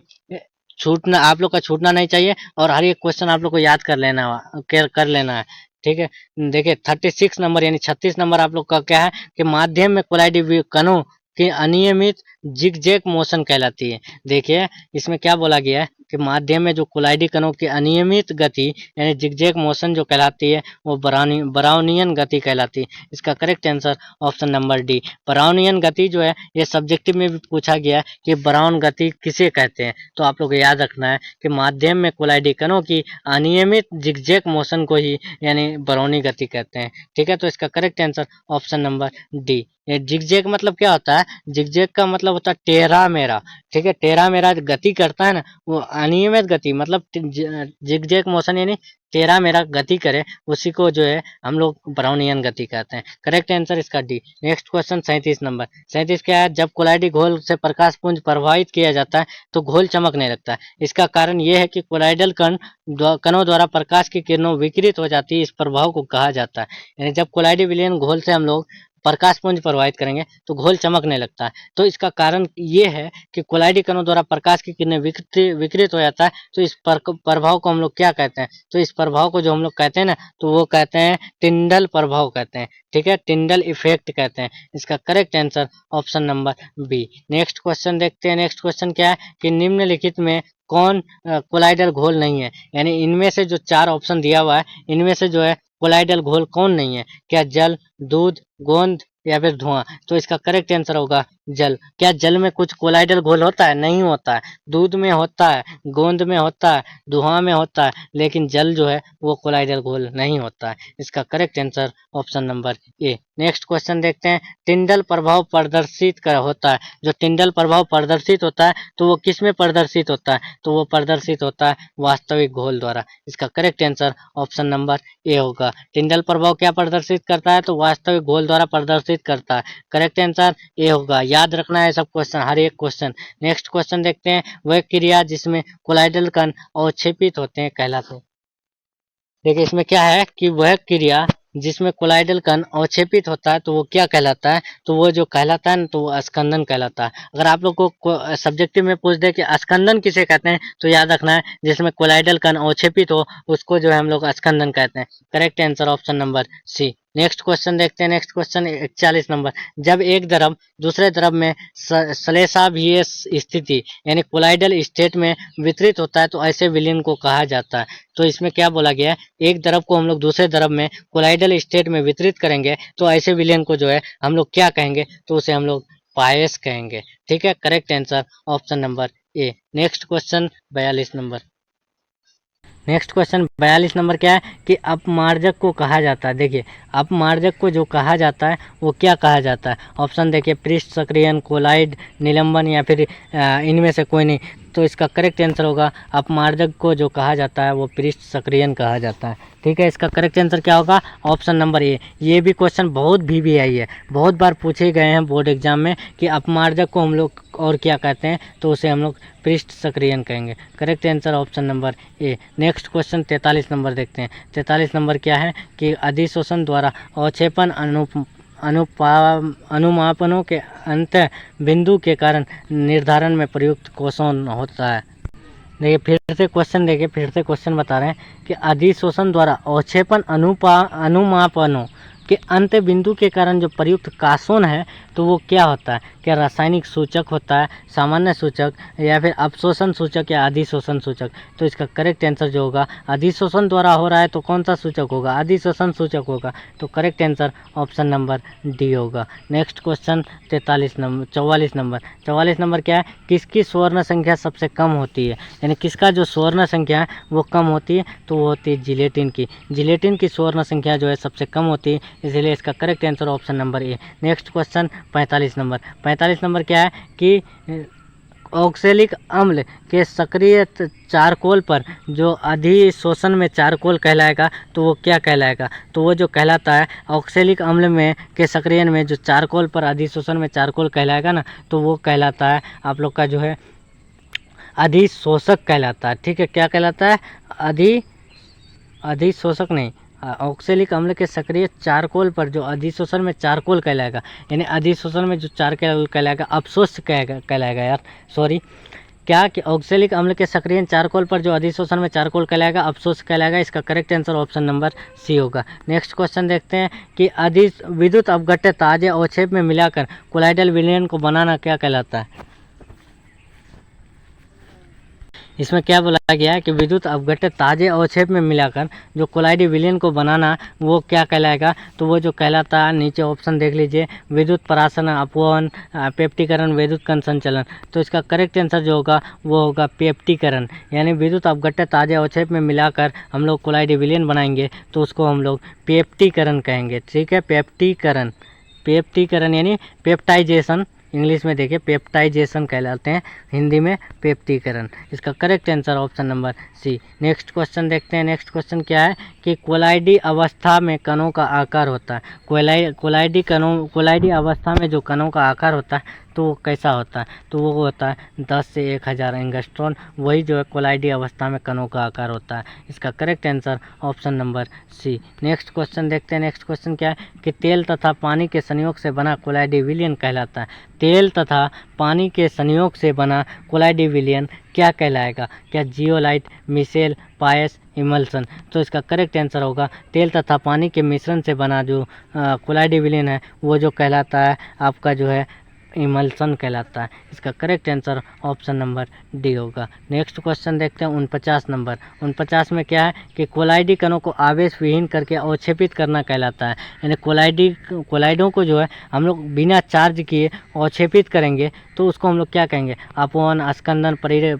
छूटना, आप लोग का छूटना नहीं चाहिए और हर एक क्वेश्चन आप लोग को याद कर लेना है। ठीक है, देखिए 36 नंबर यानी 36 नंबर आप लोग का क्या है कि माध्यम में कोलाइडी कणों की अनियमित जिगजैग मोशन कहलाती है। देखिए इसमें क्या बोला गया है कि माध्यम में जो कोलाइडी कणों की अनियमित गति यानी जिगजैग मोशन जो कहलाती है वो ब्राउनियन गति कहलाती है। इसका correct answer option number D. Brownian गति जो है ये सब्जेक्टिव में भी पूछा गया है कि ब्राउन गति किसे कहते हैं। तो आप लोग को याद रखना है कि माध्यम में कोलाइडी कणों की अनियमित जिगजैग मोशन को ही यानी ब्राउनी गति कहते हैं। ठीक है, तो इसका correct answer option number D. ये जिगजैग मतलब क्या होता है? जिगजैग का मतलब होता है टेढ़ा मेढ़ा। ठीक है, टेढ़ा मेढ़ा गति करता है ना, वो अनियमित गति मतलब जिगजैग मोशन यानी टेढ़ा मेढ़ा गति करे, उसी को जो है हम लोग ब्राउनियन गति कहते हैं। करेक्ट आंसर इसका डी। Next question 37 number. 37 क्या है? जब कोलाइडी घोल से प्रकाश पुंज प्रवाहित किया जाता है तो घोल चमकने लगता है। इसका कारण यह है कि कोलाइडल कणों द्वारा प्रकाश की किरणों विकिरित हो जाती है, इस प्रभाव को कहा जाता है। यानी जब कोलाइडी विलयन घोल से हम लोग प्रकाश पुंज प्रवाहित करेंगे तो घोल चमकने लगता है। तो इसका कारण ये है कि कोलाइडी कणों द्वारा प्रकाश की किरणें विकिरित हो जाता है। तो इस प्रभाव को हम लोग क्या कहते हैं? तो इस प्रभाव को जो हम लोग कहते हैं ना, तो वो कहते हैं टिंडल प्रभाव कहते हैं। ठीक है, टिंडल इफेक्ट कहते हैं। इसका correct answer option number B. Next question देखते हैं। नेक्स्ट क्वेश्चन क्या है कि निम्नलिखित में कौन कोलाइडल घोल नहीं है? यानी इनमें से जो 4 ऑप्शन दिया हुआ है इनमें से जो है कोलाइडल घोल कौन नहीं है? क्या जल, दूध, गोंद या फिर धुआं? तो इसका करेक्ट आंसर होगा जल। क्या जल में कुछ कोलाइडल घोल होता है? नहीं होता है। दूध में होता है, गोंद में होता है, धुआं में होता है, लेकिन जल जो है वो कोलाइडल घोल नहीं होता है। इसका करेक्ट आंसर ऑप्शन नंबर ए। नेक्स्ट क्वेश्चन देखते हैं। टिंडल प्रभाव प्रदर्शित होता है। जो टिंडल प्रभाव प्रदर्शित होता है तो वो किस में प्रदर्शित होता है? तो वो प्रदर्शित होता है वास्तविक घोल द्वारा। इसका correct answer option number A होगा। टिंडल प्रभाव क्या प्रदर्शित करता है? तो वास्तविक घोल द्वारा प्रदर्शित करता है। करेक्ट आंसर ए होगा। याद रखना है सब क्वेश्चन, हर एक क्वेश्चन। नेक्स्ट क्वेश्चन देखते हैं। वह क्रिया जिसमें कोलाइडल कण अवक्षेपित होते हैं कहलाते हैं। देखिए इसमें क्या है कि वह क्रिया जिसमें कोलाइडल कण अवक्षेपित होता है तो वो क्या कहलाता है? तो वो जो कहलाता है ना तो वो स्कंदन कहलाता है। अगर आप लोग को सब्जेक्टिव में पूछ दे कि स्कंदन किसे कहते हैं तो याद रखना है जिसमें कोलाइडल कण अवक्षेपित हो उसको जो है हम लोग स्कंदन कहते हैं। Correct answer option number C. Next question देखते हैं। Next question 41 number. जब एक द्रव दूसरे द्रव में श्लेषाभिय स्थिति यानी कोलाइडल स्टेट में वितरित होता है तो ऐसे विलयन को कहा जाता है। तो इसमें क्या बोला गया है? एक द्रव को हम लोग दूसरे द्रव में कोलाइडल स्टेट में वितरित करेंगे तो ऐसे विलयन को जो है हम लोग क्या कहेंगे? तो उसे हम लोग पायस कहेंगे। ठीक है, करेक्ट आंसर ऑप्शन नंबर ए। Next question 42 number. Next question 42 number क्या है कि अपमार्जक को कहा जाता है। देखिए अपमार्जक को जो कहा जाता है वो क्या कहा जाता है? ऑप्शन देखिए, पृष्ठ सक्रियन, कोलाइड, निलंबन या फिर इनमें से कोई नहीं। तो इसका करेक्ट आंसर होगा अपमार्जक को जो कहा जाता है वो पृष्ठ सक्रियन कहा जाता है। ठीक है, इसका करेक्ट आंसर क्या होगा? ऑप्शन नंबर ए। ये भी क्वेश्चन बहुत VVI है, बहुत बार पूछे गए हैं बोर्ड एग्जाम में कि अपमार्जक को हम लोग और क्या कहते हैं, तो उसे हम लोग पृष्ठ सक्रियन कहेंगे। करेक्ट आंसर ऑप्शन नंबर ए। नेक्स्ट क्वेश्चन 43 नंबर देखते हैं। 43 नंबर क्या है कि अधिशोषण द्वारा अवक्षेपण अनुमापनों के अंत बिंदु के कारण निर्धारण में प्रयुक्त कौशल होता है। देखिए फिर से क्वेश्चन बता रहे हैं कि अधिशोषण द्वारा अवक्षेपण अनुमापनों के अंत बिंदु के कारण जो प्रयुक्त कासोन है तो वो क्या होता है? क्या रासायनिक सूचक होता है, सामान्य सूचक, या फिर अपशोषण सूचक या अधिशोषण सूचक? तो इसका करेक्ट आंसर जो होगा, अधिशोषण द्वारा हो रहा है तो कौन सा सूचक होगा? अधिशोषण सूचक होगा। तो correct answer option number D होगा। नेक्स्ट क्वेश्चन 44 नंबर क्या है? किसकी स्वर्ण संख्या सबसे कम होती है? यानी किसका जो स्वर्ण संख्या है वो कम होती है? तो वो होती है जिलेटिन की। जिलेटिन की स्वर्ण संख्या जो है सबसे कम होती है, इसलिए इसका करेक्ट आंसर ऑप्शन नंबर ए। नेक्स्ट क्वेश्चन 45 नंबर क्या है कि ऑक्सैलिक अम्ल के सक्रिय चारकोल पर जो अधिशोषण में चारकोल कहलाएगा तो वो क्या कहलाएगा? तो वो जो कहलाता है ऑक्सैलिक अम्ल में के सक्रियण में जो चारकोल पर अधिशोषण में चारकोल कहलाएगा ना, तो वो कहलाता है आप लोग का जो है अधिशोषक कहलाता है। ठीक है, क्या कहलाता है? अधिशोषक नहीं, ऑक्सैलिक अम्ल के सक्रिय चारकोल पर जो अधिशोषण में चारकोल कहलाएगा, यानी अधिशोषण में जो चारकोल कहलाएगा अपशोष कहलाएगा यार, सॉरी, क्या कि ऑक्सैलिक अम्ल के सक्रिय चारकोल पर जो अधिशोषण में चारकोल कहलाएगा अपशोष कहलाएगा। इसका correct answer option number C होगा। नेक्स्ट क्वेश्चन देखते हैं कि विद्युत अपघट्य ताजे अवक्षेप में मिलाकर कोलाइडल विलयन को बनाना क्या कहलाता है? इसमें क्या बोला गया है कि विद्युत अपघट्य ताजे अवक्षेप में मिलाकर जो कोलाइडी विलयन को बनाना वो क्या कहलाएगा? तो वो जो कहलाता है, नीचे ऑप्शन देख लीजिए, विद्युत परासरण, अपवहन, पेप्टीकरण, विद्युत कण संचलन। तो इसका करेक्ट आंसर जो होगा वो होगा पेप्टीकरण। यानी विद्युत अपघट्य ताजे अवक्षेप में मिलाकर हम लोग कोलाइडी विलयन बनाएंगे तो उसको हम लोग पेप्टीकरण कहेंगे। ठीक है, पेप्टीकरण यानी पेप्टाइजेशन, इंग्लिश में देखिए पेप्टाइजेशन कहलाते हैं, हिंदी में पेप्टीकरण। इसका correct answer option number C. Next question देखते हैं। नेक्स्ट क्वेश्चन क्या है कि कोलाइडी अवस्था में कणों का आकार होता है। कोलाइडी अवस्था में जो कणों का आकार होता है तो वो कैसा होता है? तो वो होता है 10 से 1000 एंगस्ट्रॉन, वही जो है कोलाइडी अवस्था में कणों का आकार होता है। इसका correct answer option number C. Next question देखते हैं। नेक्स्ट क्वेश्चन क्या है कि तेल तथा पानी के संयोग से बना कोलाइडी विलयन कहलाता है। तेल तथा पानी के संयोग से बना कोलाइडी विलयन क्या कहलाएगा? क्या जियोलाइट, मिसेल, पायस, इमल्सन? तो इसका करेक्ट आंसर होगा तेल तथा पानी के मिश्रण से बना जो कोलाइडी विलयन है वो जो कहलाता है आपका जो है इमल्सन कहलाता है। इसका correct answer option number D होगा। नेक्स्ट क्वेश्चन देखते हैं 49 नंबर। 49 में क्या है कि कोलाइडी कणों को आवेश विहीन करके अवक्षेपित करना कहलाता है। यानी कोलाइडों को जो है हम लोग बिना चार्ज किए अवक्षेपित करेंगे तो उसको हम लोग क्या कहेंगे? अपवहन, अस्कंदन,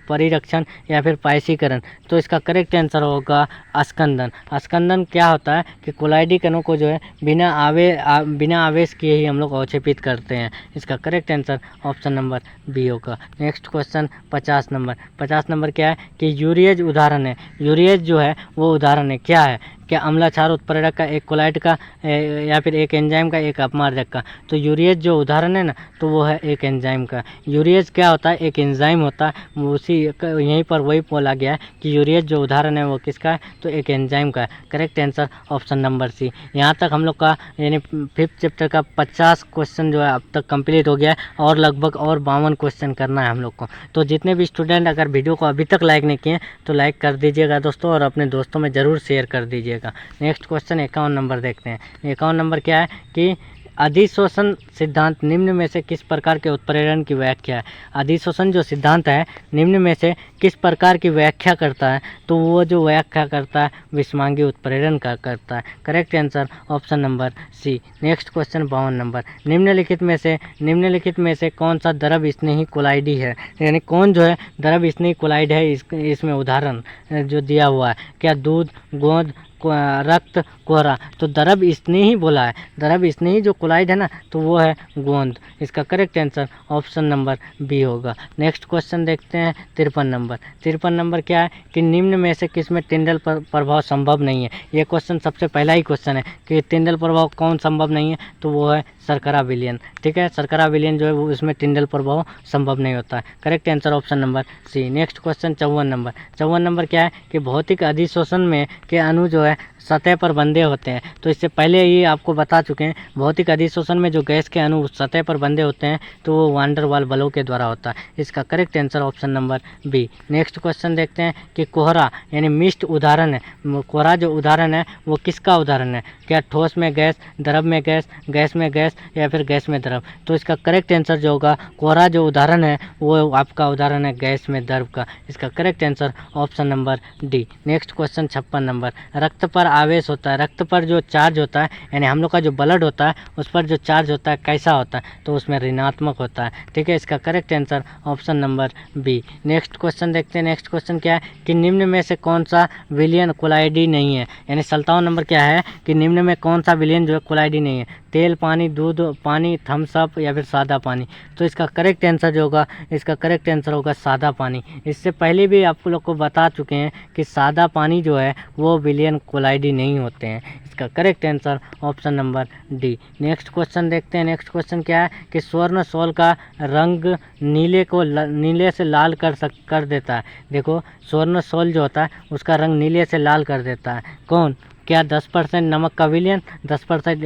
परिरक्षण या फिर पायसीकरण। तो इसका करेक्ट आंसर होगा अस्कंदन। अस्कंदन क्या होता है कि कोलाइडी कणों को जो है बिना आवेश किए ही हम लोग अवक्षेपित करते हैं। इसका correct answer option number B होगा। Next question 50 number. 50 नंबर क्या है कि यूरियज उदाहरण है। यूरियज जो है वो उदाहरण है, क्या है? क्या अम्लाक्षार उत्प्रेरक का, एक कोलाइड का, या फिर एक एंजाइम का, एक अपमार्जक का? तो यूरियज जो उदाहरण है ना तो वो है एक एंजाइम का। यूरियज क्या होता है? एक एंजाइम होता है। उसी यहीं पर वही बोला गया है कि यूरियज जो उदाहरण है वो किसका है? तो एक एंजाइम का है। Correct answer option number C. यहाँ तक हम लोग का यानी 5th चैप्टर का 50 क्वेश्चन जो है अब तक कंप्लीट हो गया है और लगभग और 52 क्वेश्चन करना है हम लोग को। तो जितने भी स्टूडेंट अगर वीडियो को अभी तक लाइक नहीं किए तो लाइक कर दीजिएगा दोस्तों, और अपने दोस्तों में ज़रूर शेयर कर दीजिएगा। नेक्स्ट क्वेश्चन 51 नंबर देखते हैं। 51 नंबर क्या है कि अधिशोषण सिद्धांत निम्न में से किस प्रकार के उत्प्रेरण की व्याख्या है? अधिशोषण जो सिद्धांत है निम्न में से किस प्रकार की व्याख्या करता है? तो वो जो व्याख्या करता है विषमांगी उत्प्रेरण का करता है। Correct answer option number C. Next question 52 number. निम्नलिखित में से कौन सा द्रव स्नेही कोलाइडी है? यानी कौन जो है द्रव स्नेही कोलाइड है, इसमें उदाहरण जो दिया हुआ है। क्या दूध, गोंद, रक्त कोहरा, तो द्रव स्नेही ही बोला है, द्रव स्नेही जो कोलाइड है ना तो वो है गोंद। इसका correct answer option number B होगा। नेक्स्ट क्वेश्चन देखते हैं 53 नंबर। 53 नंबर क्या है कि निम्न में से किसमें टिंडल प्रभाव संभव नहीं है। ये क्वेश्चन सबसे पहला ही क्वेश्चन है कि टिंडल प्रभाव कौन संभव नहीं है, तो वो है शर्करा विलयन। ठीक है, शर्करा विलयन जो है वो इसमें टिंडल प्रभाव संभव नहीं होता है। Correct answer option number C. Next question 54 number. 54 number क्या है कि भौतिक अधिशोषण में के अणु जो है सतह पर बंधे होते हैं। तो इससे पहले ही आपको बता चुके हैं, भौतिक अधिशोषण में जो गैस के अणु सतह पर बंधे होते हैं तो वो वान डर वाल बलों के द्वारा होता है। इसका correct answer option number B. Next question देखते हैं कि कोहरा यानी मिस्ट उदाहरण है, कोहरा जो उदाहरण है वो किसका उदाहरण है, क्या ठोस में गैस, द्रव में गैस, गैस में गैस या फिर गैस में द्रव। तो इसका करेक्ट आंसर जो होगा, कोहरा जो उदाहरण है वो आपका उदाहरण है गैस में द्रव का। इसका correct answer option number D. Next question 56 number. रक्त पर आवेश होता है, रक्त पर जो चार्ज होता है यानी हम लोग का जो ब्लड होता है उस पर जो चार्ज होता है कैसा होता है, तो उसमें ऋणात्मक होता है। ठीक है, इसका correct answer option number B. Next question देखते हैं। नेक्स्ट क्वेश्चन क्या है कि निम्न में से कौन सा विलयन कोलाइडी नहीं है, यानी 57 नंबर क्या है कि निम्न में कौन सा विलयन जो है कोलाइडी नहीं है, तेल, पानी, दूध, पानी, थम्स अप या फिर सादा पानी। तो इसका करेक्ट आंसर जो होगा, इसका करेक्ट आंसर होगा सादा पानी। इससे पहले भी आप लोग को बता चुके हैं कि सादा पानी जो है वो विलयन कोलाइडी नहीं होते हैं। इसका correct answer option number D. Next question देखते हैं। नेक्स्ट क्वेश्चन क्या है कि स्वर्ण सोल का रंग नीले से लाल कर देता है। देखो, स्वर्ण सोल जो होता है उसका रंग नीले से लाल कर देता है कौन, क्या 10% नमक का विलयन, 10%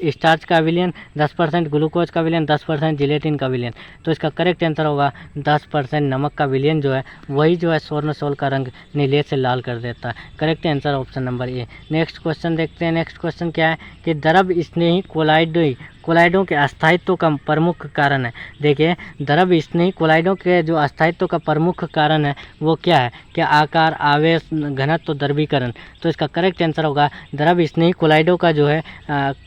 स्टार्च का विलयन, 10% ग्लूकोज का विलयन, 10% जिलेटिन का विलयन। तो इसका करेक्ट आंसर होगा 10% नमक का विलयन जो है वही जो है स्वर्ण सोल का रंग नीले से लाल कर देता है। करेक्ट आंसर ऑप्शन नंबर ए। नेक्स्ट क्वेश्चन देखते हैं। नेक्स्ट क्वेश्चन क्या है कि द्रव स्नेही कोलाइडों के अस्थायित्व का प्रमुख कारण है। देखिए, द्रव स्नेही कोलाइडों के जो अस्थायित्व का प्रमुख कारण है वो क्या है, क्या आकार, आवेश, घनत्व, द्रवीकरण। तो इसका करेक्ट आंसर होगा द्रव स्नेही कोलाइडों का जो है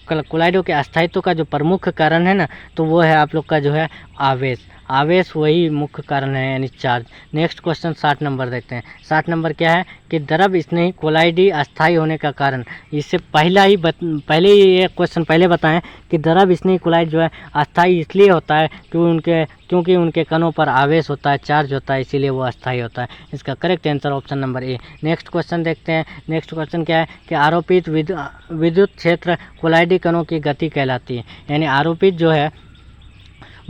कोलाइडों के अस्थायित्व का जो प्रमुख कारण है ना तो वो है आप लोग का जो है आवेश। आवेश वही मुख्य कारण है यानी चार्ज। नेक्स्ट क्वेश्चन 60 नंबर देखते हैं। 60 नंबर क्या है कि द्रव स्नेही कोलाइडी अस्थायी होने का कारण। इससे पहले ही ये क्वेश्चन पहले बताएं कि द्रव स्नेही कोलाइड जो है अस्थायी इसलिए होता है क्योंकि उनके कणों पर आवेश होता है, चार्ज होता है, इसीलिए वो अस्थायी होता है। इसका करेक्ट आंसर ऑप्शन नंबर ए। नेक्स्ट क्वेश्चन देखते हैं। नेक्स्ट क्वेश्चन क्या है कि आरोपित विद्युत क्षेत्र कोलाइडी कणों की गति कहलाती है। यानी आरोपित जो है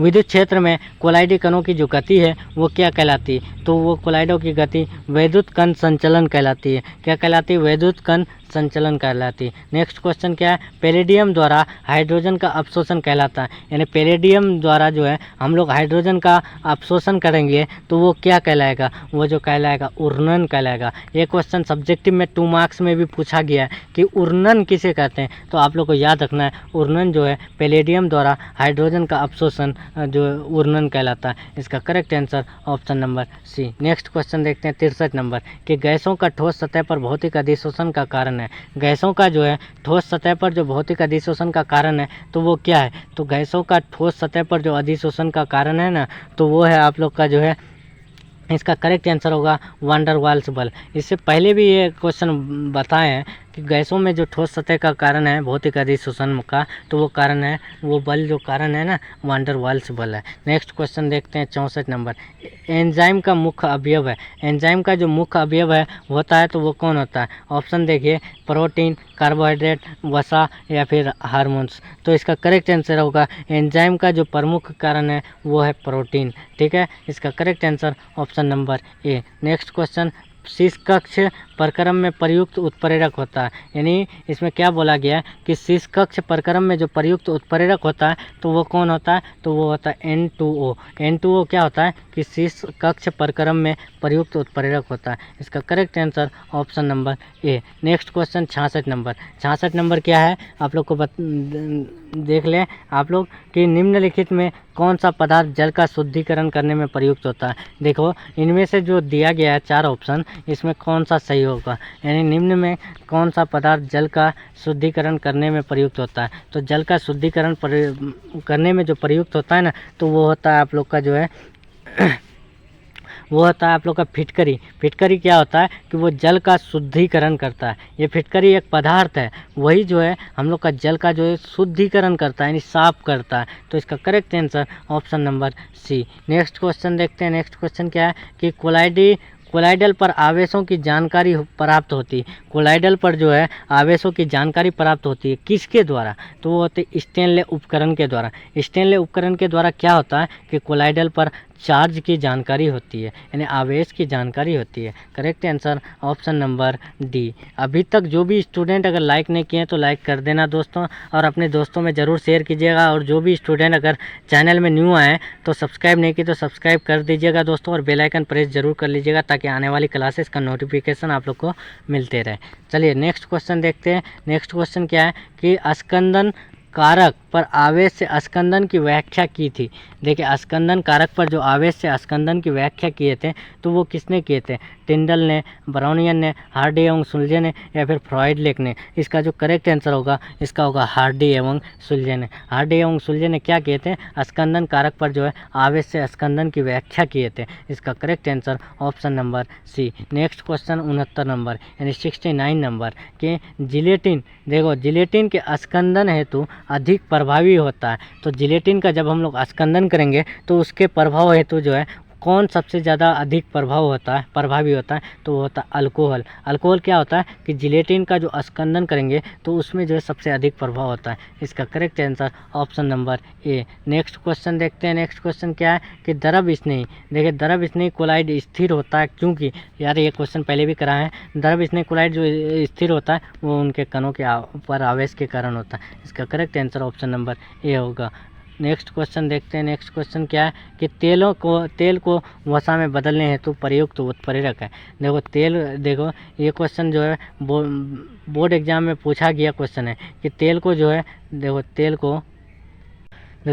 विद्युत क्षेत्र में कोलाइडी कणों की जो गति है वो क्या कहलाती है, तो वो कोलाइडों की गति वैद्युत कण संचलन कहलाती है। क्या कहलाती है, वैद्युत कण संचलन कहलाती है। नेक्स्ट क्वेश्चन क्या है, पैलेडियम द्वारा हाइड्रोजन का अवशोषण कहलाता है। यानी पैलेडियम द्वारा जो है हम लोग हाइड्रोजन का अवशोषण करेंगे तो वो क्या कहलाएगा, वो जो कहलाएगा उर्णन कहलाएगा। ये क्वेश्चन सब्जेक्टिव में 2 मार्क्स में भी पूछा गया है कि उर्णन किसे कहते हैं, तो आप लोग को याद रखना है उर्णन जो है पैलेडियम द्वारा हाइड्रोजन का अवशोषण जो उर्णन कहलाता है। इसका correct answer option number C. Next question देखते हैं 63 नंबर कि गैसों का ठोस सतह पर भौतिक अधिशोषण का कारण है। गैसों का जो है ठोस सतह पर जो भौतिक अधिशोषण का कारण है तो वो क्या है, तो गैसों का ठोस सतह पर जो अधिशोषण का कारण है ना तो वो है आप लोग का जो है इसका करेक्ट आंसर होगा वान डर वाल्स बल। इससे पहले भी ये क्वेश्चन बताए हैं कि गैसों में जो ठोस सतह का कारण है भौतिक अधिशोषण का तो वो कारण है, वो बल जो कारण है ना वान डर वाल्स बल है। नेक्स्ट क्वेश्चन देखते हैं 64 नंबर। एंजाइम का मुख्य अवयव है। एंजाइम का जो मुख्य अवयव है होता है तो वो कौन होता है, ऑप्शन देखिए प्रोटीन, कार्बोहाइड्रेट, वसा या फिर हार्मोन्स। तो इसका करेक्ट आंसर होगा एंजाइम का जो प्रमुख कारण है वो है प्रोटीन। ठीक है, इसका करेक्ट आंसर ऑप्शन नंबर ए। नेक्स्ट क्वेश्चन शीर्ष कक्ष प्रक्रम में प्रयुक्त उत्प्रेरक होता है। यानी इसमें क्या बोला गया है कि शीर्ष कक्ष प्रक्रम में जो प्रयुक्त उत्प्रेरक होता है तो वो कौन होता है, तो वो होता है N2O। N2O क्या होता है कि शीर्ष कक्ष प्रक्रम में प्रयुक्त उत्प्रेरक होता है। इसका करेक्ट आंसर ऑप्शन नंबर ए। Next question 66 number. 66 नंबर क्या है आप लोग को देख लें आप लोग कि निम्नलिखित में कौन सा पदार्थ जल का शुद्धिकरण करने में प्रयुक्त होता है। देखो, इनमें से जो दिया गया है 4 ऑप्शन, इसमें कौन सा सही होगा, यानी निम्न में कौन सा पदार्थ जल का शुद्धिकरण करने में प्रयुक्त होता है। तो जल का शुद्धिकरण करने में जो प्रयुक्त होता है ना तो वो होता है आप लोग का जो है वो होता है आप लोग का फिटकरी। फिटकरी क्या होता है कि वो जल का शुद्धिकरण करता है। ये फिटकरी एक पदार्थ है, वही जो है हम लोग का जल का जो है शुद्धिकरण करता है, यानी साफ करता है। तो इसका correct answer option number C. Next question देखते हैं। नेक्स्ट क्वेश्चन क्या है कि कोलाइडल पर आवेशों की जानकारी प्राप्त होती है। कोलाइडल पर जो है आवेशों की जानकारी प्राप्त होती है किसके द्वारा? तो वो होते स्टेनले उपकरण के द्वारा। स्टेनले उपकरण के द्वारा क्या होता है कि कोलाइडल पर चार्ज की जानकारी होती है, यानी आवेश की जानकारी होती है। Correct answer option number D. अभी तक जो भी स्टूडेंट अगर लाइक नहीं किए तो लाइक कर देना दोस्तों, और अपने दोस्तों में ज़रूर शेयर कीजिएगा। और जो भी स्टूडेंट अगर चैनल में न्यू आए तो सब्सक्राइब नहीं की तो सब्सक्राइब कर दीजिएगा दोस्तों, और बेल आइकन प्रेस जरूर कर लीजिएगा ताकि आने वाली क्लासेस का नोटिफिकेशन आप लोग को मिलते रहे। चलिए नेक्स्ट क्वेश्चन देखते हैं। नेक्स्ट क्वेश्चन क्या है कि स्कंदन कारक पर आवेश से स्कंदन की व्याख्या की थी। देखिए स्कंदन कारक पर जो आवेश से स्कंदन की व्याख्या किए थे तो वो किसने किए थे? टिंडल ने, ब्राउनियन ने, हार्डी एवं सुलजे ने, या फिर फ्रॉइडलेक ने? इसका जो करेक्ट आंसर होगा इसका होगा हार्डी एवं सुलजे ने। हार्डी एवं सुलजे ने क्या किए थे? स्कंदन कारक पर जो है आवेश से स्कंदन की व्याख्या किए थे। इसका correct answer option number C. Next question 69 number यानी 69 नंबर के जिलेटिन। देखो जिलेटिन के स्कंदन हेतु अधिक प्रभावी होता है। तो जिलेटिन का जब हम लोग स्कंदन करेंगे तो उसके प्रभाव हेतु जो है कौन सबसे ज़्यादा अधिक प्रभावी होता है? तो वो होता है अल्कोहल। अल्कोहल क्या होता है कि जिलेटिन का जो स्कंदन करेंगे तो उसमें जो है सबसे अधिक प्रभाव होता है। इसका करेक्ट आंसर ऑप्शन नंबर ए। नेक्स्ट क्वेश्चन देखते हैं। नेक्स्ट क्वेश्चन क्या है कि द्रव स्नेही। देखिए द्रव स्नेही कोलाइड स्थिर होता है क्योंकि, यार ये क्वेश्चन पहले भी करा है। द्रव स्नेही कोलाइड जो स्थिर होता है वो उनके कणों के पर आवेश के कारण होता है। इसका correct answer option number A होगा। नेक्स्ट क्वेश्चन देखते हैं। नेक्स्ट क्वेश्चन क्या है कि तेल को वसा में बदलने हेतु प्रयुक्त उत्प्रेरक है। देखो ये क्वेश्चन जो है बोर्ड एग्जाम में पूछा गया क्वेश्चन है कि तेल को जो है, देखो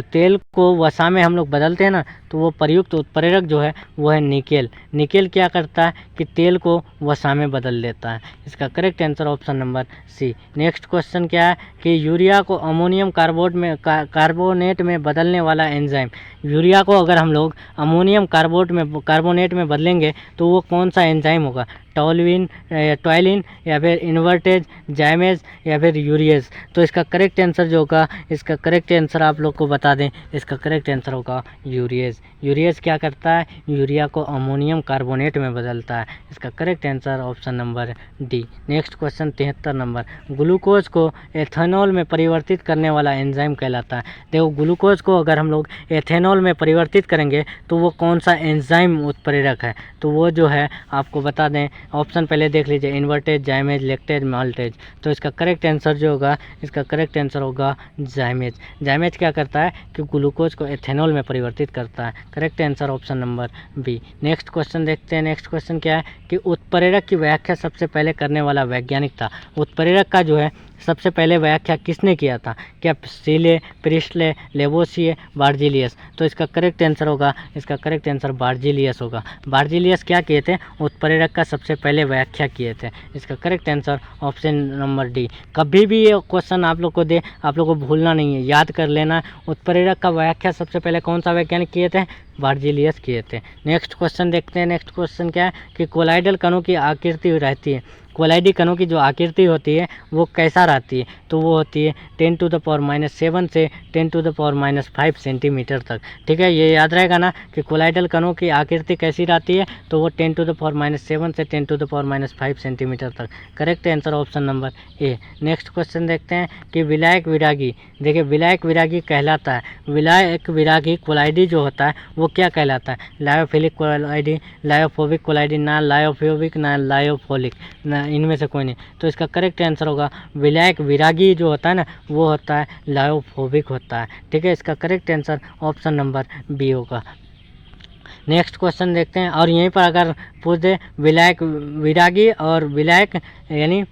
तेल को वसा में हम लोग बदलते हैं ना, तो वो प्रयुक्त उत्प्रेरक जो है वो है निकेल। निकेल क्या करता है कि तेल को वसा में बदल देता है। इसका correct answer option number C. Next question क्या है कि यूरिया को अमोनियम कार्बोनेट में बदलने वाला एंजाइम। यूरिया को अगर हम लोग अमोनियम कार्बोनेट में बदलेंगे तो वो कौन सा एंजाइम होगा? टॉयलिन या फिर इन्वर्टेज, जाइमेज या फिर यूरियस? तो इसका करेक्ट आंसर जो होगा, इसका करेक्ट आंसर आप लोग को बता दें, इसका करेक्ट आंसर होगा यूरियस। यूरियस क्या करता है? यूरिया को अमोनियम कार्बोनेट में बदलता है। इसका correct answer option number D. Next question 73 number, glucose को एथेनॉल में परिवर्तित करने वाला एंजाइम कहलाता है। देखो ग्लूकोज को अगर हम लोग एथेनॉल में परिवर्तित करेंगे तो वो कौन सा एंजाइम उत्प्रेरक है? तो वो जो है आपको बता दें, ऑप्शन पहले देख लीजिए, इन्वर्टेज, जाइमेज, लेक्टेज, माल्टेज। तो इसका करेक्ट आंसर जो होगा, इसका करेक्ट आंसर होगा जाइमेज। जाइमेज क्या करता है कि ग्लूकोज को एथेनॉल में परिवर्तित करता है। Correct answer option number B. Next question देखते हैं। नेक्स्ट क्वेश्चन क्या है कि उत्प्रेरक की व्याख्या सबसे पहले करने वाला वैज्ञानिक था। उत्प्रेरक का जो है सबसे पहले व्याख्या किसने किया था? क्या सीले, प्रिस्टले, लेवोसिए, बार्जिलियस? तो इसका करेक्ट आंसर होगा, इसका करेक्ट आंसर बार्जिलियस होगा। बार्जिलियस क्या किए थे? उत्प्रेरक का सबसे पहले व्याख्या किए थे। इसका correct answer option number D. कभी भी ये क्वेश्चन आप लोग को दे, आप लोग को भूलना नहीं है, याद कर लेना। उत्प्रेरक का व्याख्या सबसे पहले कौन सा वैज्ञानिक किए थे? बार्जिलियस किए थे। नेक्स्ट क्वेश्चन देखते हैं। नेक्स्ट क्वेश्चन क्या है कि कोलाइडल कणों की आकृति रहती है। कोलाइडी कणों की जो आकृति होती है वो कैसा रहती है? तो वो होती है 10⁻⁻7 से 10⁻⁵ सेंटीमीटर तक। ठीक है, ये याद रहेगा ना कि कोलाइडल कणों की आकृति कैसी रहती है? तो वो 10⁻⁷ से 10⁻⁵ सेंटीमीटर तक। करेक्ट आंसर ऑप्शन नंबर ए। नेक्स्ट क्वेश्चन देखते हैं कि विलायक विरागी। देखिए विलायक विरागी कहलाता है, विलायक विरागी कोलाइडी जो होता है वो क्या कहलाता है? लायोफिलिक कोलाइडी, लायोफोबिक कोलाइडी, ना लायोफोबिक ना लायोफोलिक, ना इनमें से कोई नहीं। तो इसका करेक्ट आंसर होगा विलायक विरागी जो होता है ना वो होता है लायोफोबिक होता है। ठीक है, इसका correct answer option number B होगा। नेक्स्ट क्वेश्चन देखते हैं। और यहीं पर अगर पूछ दे विलायक विरागी और विलायक, यानी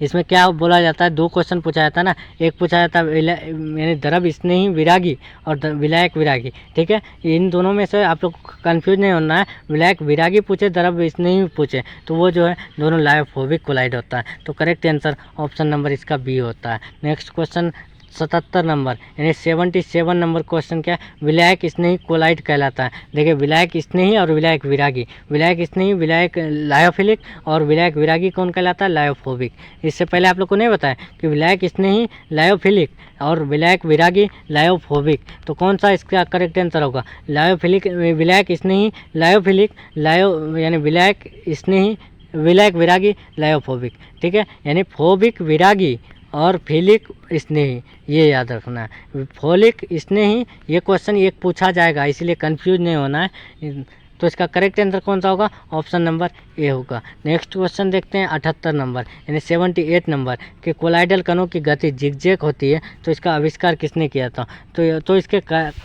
इसमें क्या बोला जाता है? दो क्वेश्चन पूछा जाता है ना, एक पूछा जाता है यानी द्रव स्नेही विरागी और विलायक विरागी। ठीक है, इन दोनों में से आप लोग कंफ्यूज नहीं होना है। विलायक विरागी पूछे, द्रव स्नेही पूछे तो वो जो है दोनों लायोफोबिक कोलाइड होता है। तो करेक्ट आंसर ऑप्शन नंबर इसका बी होता है। नेक्स्ट क्वेश्चन 77 नंबर यानी 77 नंबर क्वेश्चन क्या है, विलायक स्नेही कोलाइट कहलाता है। देखिए विलायक स्नेही और विलायक विरागी, विलायक स्नेही विलायक लायोफिलिक और विलायक विरागी कौन कहलाता है, लायोफोबिक। इससे पहले आप लोग को नहीं बताया कि विलायक स्नेही लायोफिलिक और विलायक विरागी लायोफोबिक, तो कौन सा इसका करेक्ट आंसर होगा, लायोफिलिक, विलायक स्नेही लायोफिलिक, लायो यानी विलायक स्नेही विलायक विरागी लायोफोबिक। ठीक है, यानी फोबिक विरागी और फिलिक स्नेही, ये याद रखना है। फोलिक स्नेही ये क्वेश्चन एक पूछा जाएगा, इसलिए कंफ्यूज नहीं होना है। तो इसका करेक्ट आंसर कौन सा होगा, ऑप्शन नंबर ए होगा। नेक्स्ट क्वेश्चन देखते हैं 78 नंबर यानी 78 नंबर कि कोलाइडल कणों की गति जिगजैग होती है, तो इसका आविष्कार किसने किया था। तो इसके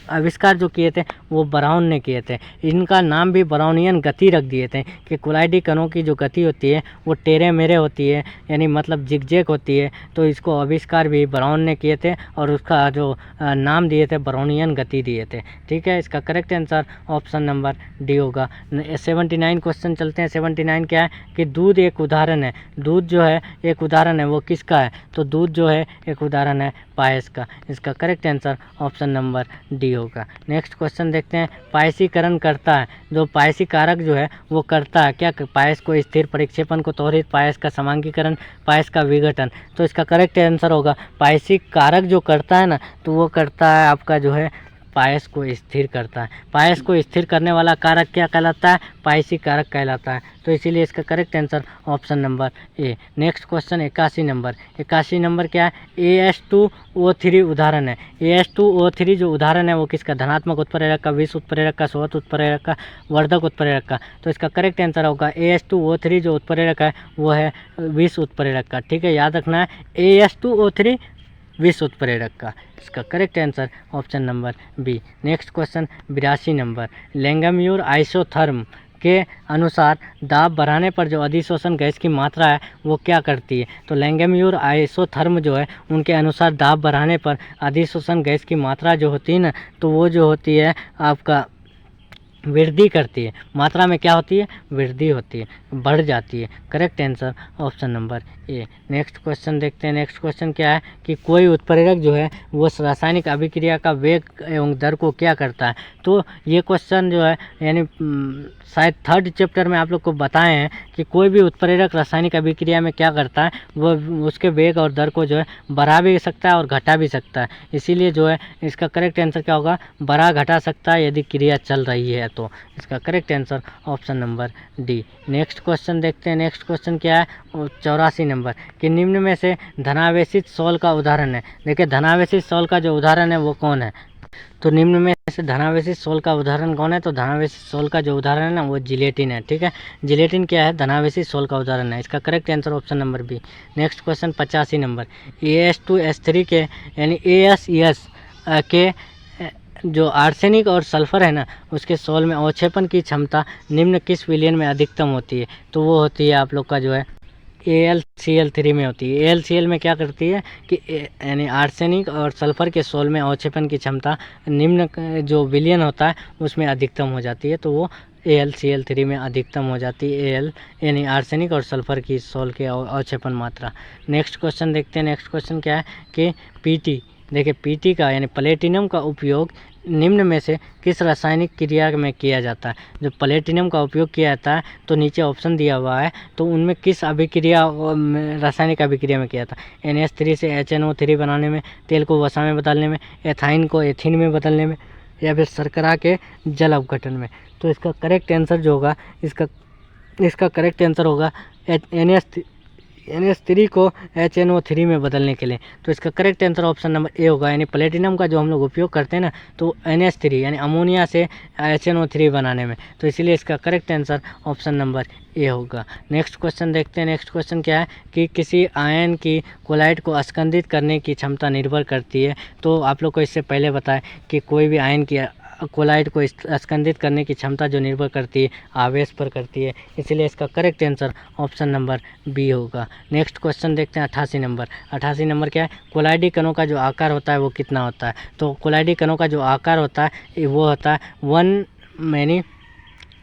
आविष्कार जो किए थे वो ब्राउन ने किए थे। इनका नाम भी ब्राउनियन गति रख दिए थे कि कोलाइडी कणों की जो गति होती है वो टेढ़े मेढ़े होती है, यानी मतलब जिगजैग होती है। तो इसको आविष्कार भी ब्राउन ने किए थे और उसका जो नाम दिए थे ब्राउनियन गति दिए थे। ठीक है, इसका correct answer option number D होगा। 79 क्वेश्चन चलते हैं। 79 क्या है कि दूध एक उदाहरण है, दूध जो है एक उदाहरण है, वो किसका है, तो दूध जो है एक उदाहरण है पायस का। इसका correct answer option number D होगा। नेक्स्ट क्वेश्चन देखते हैं, पायसीकरण करता है, जो पायसी कारक जो है वो करता है क्या, पायस को स्थिर परिक्षेपण को त्वरित, पायस का समांगीकरण, पायस का विघटन। तो इसका करेक्ट आंसर होगा पायसी कारक जो करता है ना, तो वो करता है आपका जो है पायस को स्थिर करता है। पायस को स्थिर करने वाला कारक क्या कहलाता है, पायसी कारक कहलाता है। तो इसीलिए इसका करेक्ट आंसर ऑप्शन नंबर ए। Next question 81 number. 81 नंबर क्या है, AS2O3 उदाहरण है। AS2O3 जो उदाहरण है वो किसका, धनात्मक उत्प्रेरक का, विष उत्प्रेरक का, स्रोत उत्प्रेरक का, वर्धक उत्प्रेरक का। तो इसका करेक्ट आंसर होगा AS2O3 जो उत्प्रेरक है वो है विष उत्प्रेरक का। ठीक है, याद रखना है AS2O3 विष उत्प्रेरक का। इसका correct answer option number B. Next question 82 number, Langmuir isotherm के अनुसार दाब बढ़ाने पर जो अधिशोषण गैस की मात्रा है वो क्या करती है। तो लैंगम्यूर आइसोथर्म जो है उनके अनुसार दाब बढ़ाने पर अधिशोषण गैस की मात्रा जो होती है ना, तो वो जो होती है आपका वृद्धि करती है। मात्रा में क्या होती है, वृद्धि होती है, बढ़ जाती है। करेक्ट आंसर ऑप्शन नंबर ए। नेक्स्ट क्वेश्चन देखते हैं। नेक्स्ट क्वेश्चन क्या है कि कोई उत्प्रेरक जो है वो रासायनिक अभिक्रिया का वेग एवं दर को क्या करता है। तो ये क्वेश्चन जो है यानी शायद 3rd चैप्टर में आप लोग को बताए हैं कि कोई भी उत्प्रेरक रासायनिक अभिक्रिया में क्या करता है, वो उसके वेग और दर को जो है बढ़ा भी सकता है और घटा भी सकता है। इसीलिए जो है इसका करेक्ट आंसर क्या होगा, बढ़ा घटा सकता है यदि क्रिया चल रही है। तो इसका correct answer option number D. Next question देखते हैं। नेक्स्ट क्वेश्चन क्या है, 84 नंबर कि निम्न में से धनावेशित सोल का उदाहरण है। देखिए धनावेशित सोल का जो उदाहरण है वो कौन है, तो निम्न में से धनावेशित सोल का उदाहरण कौन है, तो धनावेशित सोल का जो उदाहरण है ना वो जिलेटिन है। ठीक है, जिलेटिन क्या है, धनावेशित सोल का उदाहरण है। इसका correct answer option number B. Next question 85 number, AS2S3 के यानी ASES के जो आर्सेनिक और सल्फर है ना उसके सोल में अवक्षेपण की क्षमता निम्न किस विलयन में अधिकतम होती है। तो वो होती है आप लोग का जो है AlCl3 में होती है। AlCl में क्या करती है कि यानी आर्सेनिक और सल्फर के सोल में अवक्षेपण की क्षमता निम्न जो विलयन होता है उसमें अधिकतम हो जाती है, तो वो AlCl3 में अधिकतम हो जाती है Al यानी आर्सेनिक और सल्फर की सोल के अवक्षेपण मात्रा। नेक्स्ट क्वेश्चन देखते हैं। नेक्स्ट क्वेश्चन क्या है कि PT, देखिए PT का यानी प्लेटिनम का उपयोग निम्न में से किस रासायनिक क्रिया में किया जाता है। जो प्लेटिनम का उपयोग किया जाता है तो नीचे ऑप्शन दिया हुआ है, तो उनमें किस अभिक्रिया रासायनिक अभिक्रिया में किया था। NH3 से HNO3 बनाने में, तेल को वसा में बदलने में, एथाइन को एथीन में बदलने में, या फिर शर्करा के जल अपघटन में। तो इसका करेक्ट आंसर जो होगा इसका करेक्ट आंसर होगा NH3 को HNO3 में बदलने के लिए। तो इसका correct answer option number A होगा। यानी प्लेटिनम का जो हम लोग उपयोग करते हैं ना तो NH3 यानी अमोनिया से HNO3 बनाने में, तो इसीलिए इसका correct answer option number A होगा। नेक्स्ट क्वेश्चन देखते हैं। नेक्स्ट क्वेश्चन क्या है कि किसी आयन की कोलाइड को अस्कंदित करने की क्षमता निर्भर करती है। तो आप लोग को इससे पहले बताएं कि कोई भी आयन की कोलाइड को अस्कंदित करने की क्षमता जो निर्भर करती है आवेश पर करती है, इसीलिए इसका correct answer option number B होगा। नेक्स्ट क्वेश्चन देखते हैं 88 नंबर। 88 नंबर क्या है, कोलाइडी कणों का जो आकार होता है वो कितना होता है। तो कोलाइडी कणों का जो आकार होता है वो होता है 1 यानी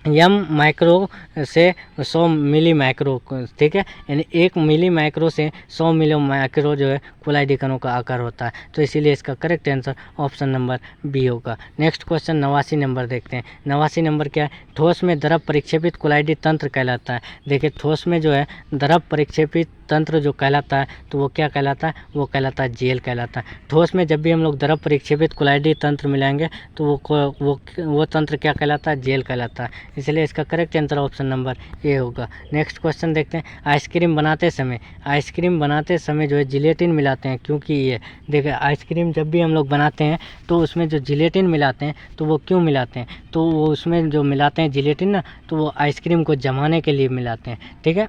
एम माइक्रो से 100 मिली माइक्रो, ठीक है, यानी 1 मिली माइक्रो से 100 मिली माइक्रो जो है कोलाइडी कणों का आकार होता है। तो इसीलिए इसका correct answer option number B होगा। नेक्स्ट क्वेश्चन 89 नंबर देखते हैं। 89 नंबर क्या है? ठोस में द्रव परिक्षेपित कोलाइडी तंत्र कहलाता है। देखिए ठोस में जो है द्रव परिक्षेपित तंत्र जो कहलाता है तो वो क्या कहलाता है? वो कहलाता है जेल कहलाता है। ठोस में जब भी हम लोग द्रव परिक्षेपित कोलाइडी तंत्र मिलाएंगे तो वो तंत्र क्या कहलाता है? जेल कहलाता है। इसलिए इसका correct answer option number A होगा। नेक्स्ट क्वेश्चन देखते हैं। आइसक्रीम बनाते समय जो है जिलेटिन मिलाते हैं, क्योंकि ये देखिए आइसक्रीम जब भी हम लोग बनाते हैं तो उसमें जो जिलेटिन मिलाते हैं तो वो क्यों मिलाते हैं? तो वो उसमें जो मिलाते हैं जिलेटिन ना, तो वो आइसक्रीम को जमाने के लिए मिलाते हैं, ठीक है।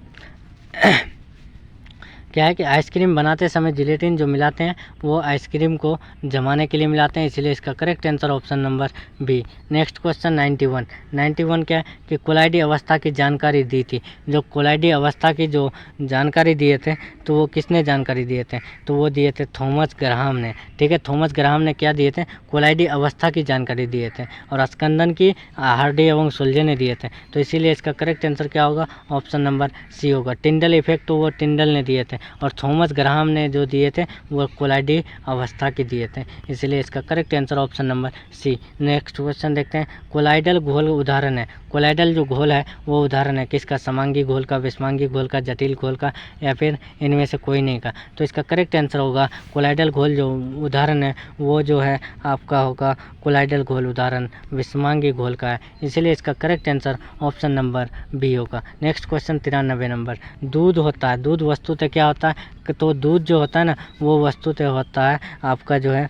क्या है कि आइसक्रीम बनाते समय जिलेटिन जो मिलाते हैं वो आइसक्रीम को जमाने के लिए मिलाते हैं, इसलिए इसका correct answer option number B. Next question 91 क्या है कि कोलाइडी अवस्था की जानकारी दी थी। जो कोलाइडी अवस्था की जो जानकारी दिए थे तो वो किसने जानकारी दिए थे? तो वो दिए थे थॉमस ग्राहम ने, ठीक है। थॉमस ग्राहम ने क्या दिए थे? कोलाइडी अवस्था की जानकारी दिए थे, और स्कंदन की हार्डी एवं सुलझे ने दिए थे। तो इसीलिए इसका करेक्ट आंसर क्या होगा? ऑप्शन नंबर सी होगा। टिंडल इफेक्ट तो वो टिंडल ने दिए थे, और थॉमस ग्राहम ने जो दिए थे वो कोलाइडी अवस्था के दिए थे, इसलिए इसका correct answer option number C. Next question देखते हैं। कोलाइडल घोल उदाहरण है। कोलाइडल जो घोल है वो उदाहरण है किसका? समांगी घोल का, विषमांगी घोल का, जटिल घोल का, या फिर इनमें से कोई नहीं का। तो इसका करेक्ट आंसर होगा कोलाइडल घोल जो उदाहरण है वो जो है आपका होगा कोलाइडल घोल उदाहरण विषमांगी घोल का है, इसलिए इसका correct answer option number B होगा। Next question 93 number. दूध होता है, दूध वस्तुतः क्या होता है? तो दूध जो होता है ना वो वस्तुतः होता है आपका जो है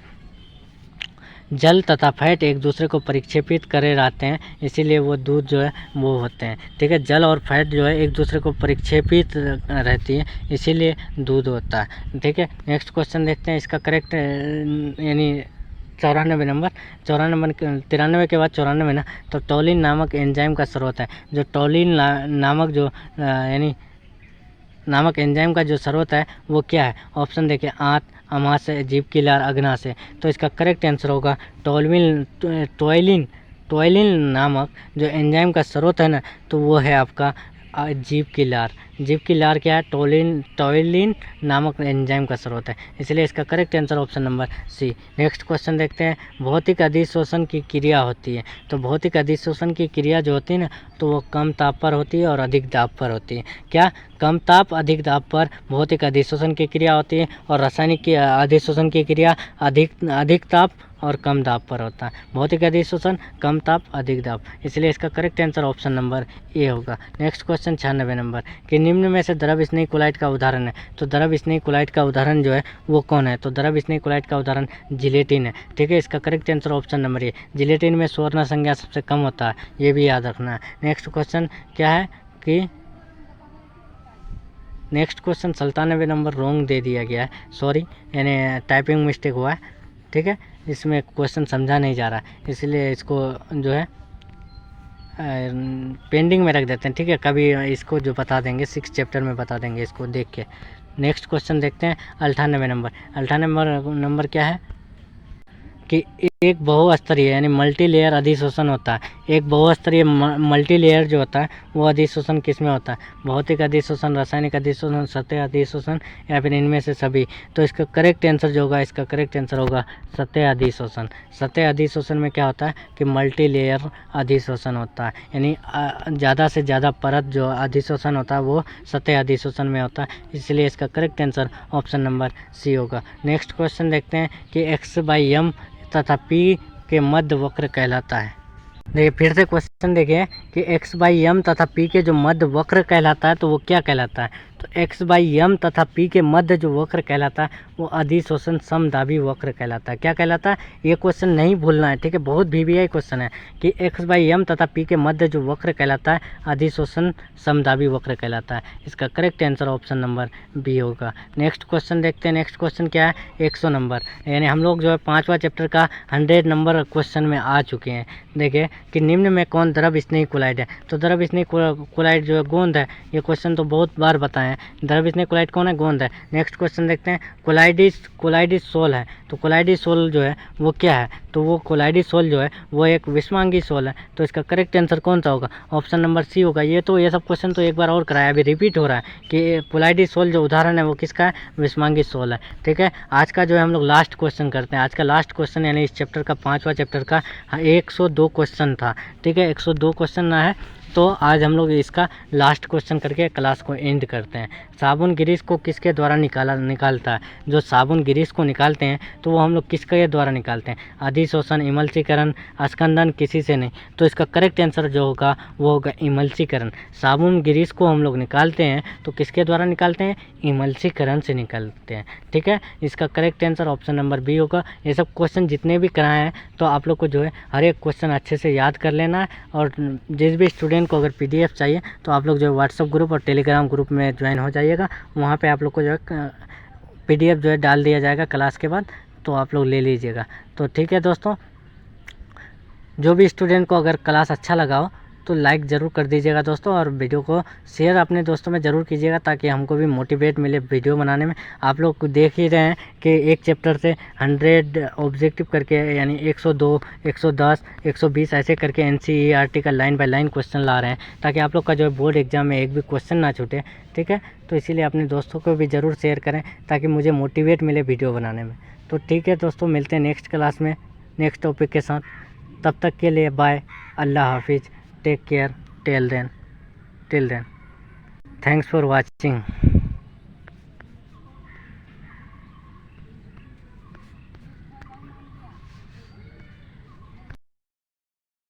जल तथा फैट एक दूसरे को परिक्षेपित करे रहते हैं, इसीलिए वो दूध जो है वो होते हैं, ठीक है। जल और फैट जो है एक दूसरे को परिक्षेपित रहती है, इसीलिए दूध होता है, ठीक है। नेक्स्ट क्वेश्चन देखते हैं। इसका करेक्ट यानी 94 नंबर 93 के बाद 94 ना, तो टोलिन नामक एंजाइम का स्रोत है। जो टोलिन नामक जो यानी नामक एंजाइम का जो स्रोत है वो क्या है? ऑप्शन देखिए आंत, अमाशय, जीभ की लार, अग्नाशय। तो इसका करेक्ट आंसर होगा टोइलिन नामक जो एंजाइम का स्रोत है ना, तो वो है आपका जीभ की लार। जीभ की लार क्या है? टोइलिन नामक एंजाइम का स्रोत है, इसलिए इसका correct answer option number C. Next question देखते हैं। भौतिक अधिशोषण की क्रिया होती है। तो भौतिक अधिशोषण की क्रिया जो होती है ना, तो वो कम ताप पर होती है और अधिक दाब पर होती है। क्या? कम ताप अधिक दाब पर भौतिक अधिशोषण की क्रिया होती है, और रासायनिक अधिशोषण की क्रिया अधिक ताप और कम दाब पर होता है। भौतिक अधिशोषण कम ताप अधिक दाब, इसलिए इसका correct answer option number A होगा। नेक्स्ट क्वेश्चन 96 नंबर कि निम्न में से द्रव स्नेही कोलाइड का उदाहरण है। तो द्रव स्नेही कोलाइड का उदाहरण जो है वो कौन है? तो द्रव स्नेही कोलाइड का उदाहरण जिलेटिन है, ठीक है। इसका करेक्ट आंसर ऑप्शन नंबर ए। जिलेटिन में स्वर्ण संज्ञा सबसे कम होता है, ये भी याद रखना है। नेक्स्ट क्वेश्चन क्या है कि नेक्स्ट क्वेश्चन 97 नंबर रॉन्ग दे दिया गया है, सॉरी, यानी टाइपिंग मिस्टेक हुआ है, ठीक है। इसमें क्वेश्चन समझा नहीं जा रहा, इसलिए इसको जो है पेंडिंग में रख देते हैं, ठीक है। कभी इसको जो बता देंगे 6 चैप्टर में बता देंगे इसको देख के। नेक्स्ट क्वेश्चन देखते हैं 98 नंबर। 98 नंबर क्या है कि एक बहुस्तरीय यानी मल्टी लेयर अधिशोषण होता है। एक बहुस्तरीय मल्टी लेयर जो होता है वो अधिशोषण किस में होता है? भौतिक अधिशोषण, रासायनिक अधिशोषण, सतह अधिशोषण, या फिर इनमें से सभी। तो इसका करेक्ट आंसर जो होगा, इसका करेक्ट आंसर होगा सतह अधिशोषण। सतह अधिशोषण में क्या होता है कि मल्टी लेयर अधिशोषण होता है, यानी ज़्यादा से ज़्यादा परत जो अधिशोषण होता है वो सतह अधिशोषण में होता है, इसलिए इसका correct answer option number C होगा। नेक्स्ट क्वेश्चन देखते हैं कि x/m तथा P के मध्य वक्र कहलाता है। देखिए फिर से क्वेश्चन देखिए कि x/m तथा P के जो मध्य वक्र कहलाता है तो वो क्या कहलाता है? तो x/m तथा P के मध्य जो वक्र कहलाता है वो अधिशोषण समदाबी वक्र कहलाता है। क्या कहलाता है? ये क्वेश्चन नहीं भूलना है, ठीक है। बहुत VBI क्वेश्चन है कि x/m तथा P के मध्य जो वक्र कहलाता है अधिशोषण समदाबी वक्र कहलाता है। इसका correct answer option number B होगा। नेक्स्ट क्वेश्चन देखते हैं। नेक्स्ट क्वेश्चन क्या है? 100 नंबर, यानी हम लोग जो है 5वां चैप्टर का 100 नंबर क्वेश्चन में आ चुके हैं। देखिए कि निम्न में कौन द्रव स्नेही कोलाइड है? तो द्रव स्नेही कोलाइड जो है गोंद है। ये क्वेश्चन तो बहुत बार बताए है, द्रव स्नेक कोलाइड कौन है, गोंद है। नेक्स्ट क्वेश्चन देखते हैं, कोलाइडिस सोल है, तो कोलाइडिस सोल जो है वो क्या है, तो वो कोलाइडिस सोल जो है वो एक विषमांगी सोल है। तो इसका करेक्ट आंसर कौन सा होगा, ऑप्शन नंबर सी होगा। ये सब क्वेश्चन तो एक बार और कराया, अभी रिपीट हो रहा है कि कोलाइडिस सोल जो उदाहरण है वो किसका है, विषमांगी सोल है। ठीक है, आज का जो है हम लोग लास्ट क्वेश्चन करते हैं। आज का लास्ट क्वेश्चन यानी इस चैप्टर का 5वां चैप्टर का 102 क्वेश्चन था। ठीक है, 102 क्वेश्चन ना है, तो आज हम लोग इसका लास्ट क्वेश्चन करके क्लास को एंड करते हैं। साबुन गिरीश को किसके द्वारा निकालता है, जो साबुन गिरीश को निकालते हैं तो वो हम लोग किसके द्वारा निकालते हैं, अधिशोषण, इमल्सीकरण, स्कंदन, किसी से नहीं। तो इसका करेक्ट आंसर जो होगा वो होगा इमल्सीकरण। साबुन गिरीश को हम लोग निकालते हैं तो किसके द्वारा निकालते हैं, इमल्सीकरण से निकालते हैं। ठीक है, इसका correct answer option number B होगा। ये सब क्वेश्चन जितने भी कराए हैं तो आप लोग को जो है हर एक क्वेश्चन अच्छे से याद कर लेना है, और जिस भी स्टूडेंट को अगर PDF चाहिए तो आप लोग जो है व्हाट्सअप ग्रुप और टेलीग्राम ग्रुप में ज्वाइन हो जाइएगा। वहाँ पे आप लोग को जो है PDF जो है डाल दिया जाएगा क्लास के बाद, तो आप लोग ले लीजिएगा। तो ठीक है दोस्तों, जो भी स्टूडेंट को अगर क्लास अच्छा लगा हो तो लाइक ज़रूर कर दीजिएगा दोस्तों, और वीडियो को शेयर अपने दोस्तों में ज़रूर कीजिएगा ताकि हमको भी मोटिवेट मिले वीडियो बनाने में। आप लोग देख ही रहे हैं कि एक चैप्टर से 100 ऑब्जेक्टिव करके यानी 102, 110, 120 ऐसे करके NCERT का लाइन बाय लाइन क्वेश्चन ला रहे हैं, ताकि आप लोग का जो है बोर्ड एग्जाम में एक भी क्वेश्चन ना छूटे। ठीक है, तो इसीलिए अपने दोस्तों को भी ज़रूर शेयर करें ताकि मुझे मोटिवेट मिले वीडियो बनाने में। तो ठीक है दोस्तों, मिलते हैं नेक्स्ट क्लास में नेक्स्ट टॉपिक के साथ। तब तक के लिए बाय, अल्लाह हाफिज़, take care, till then. Thanks for watching.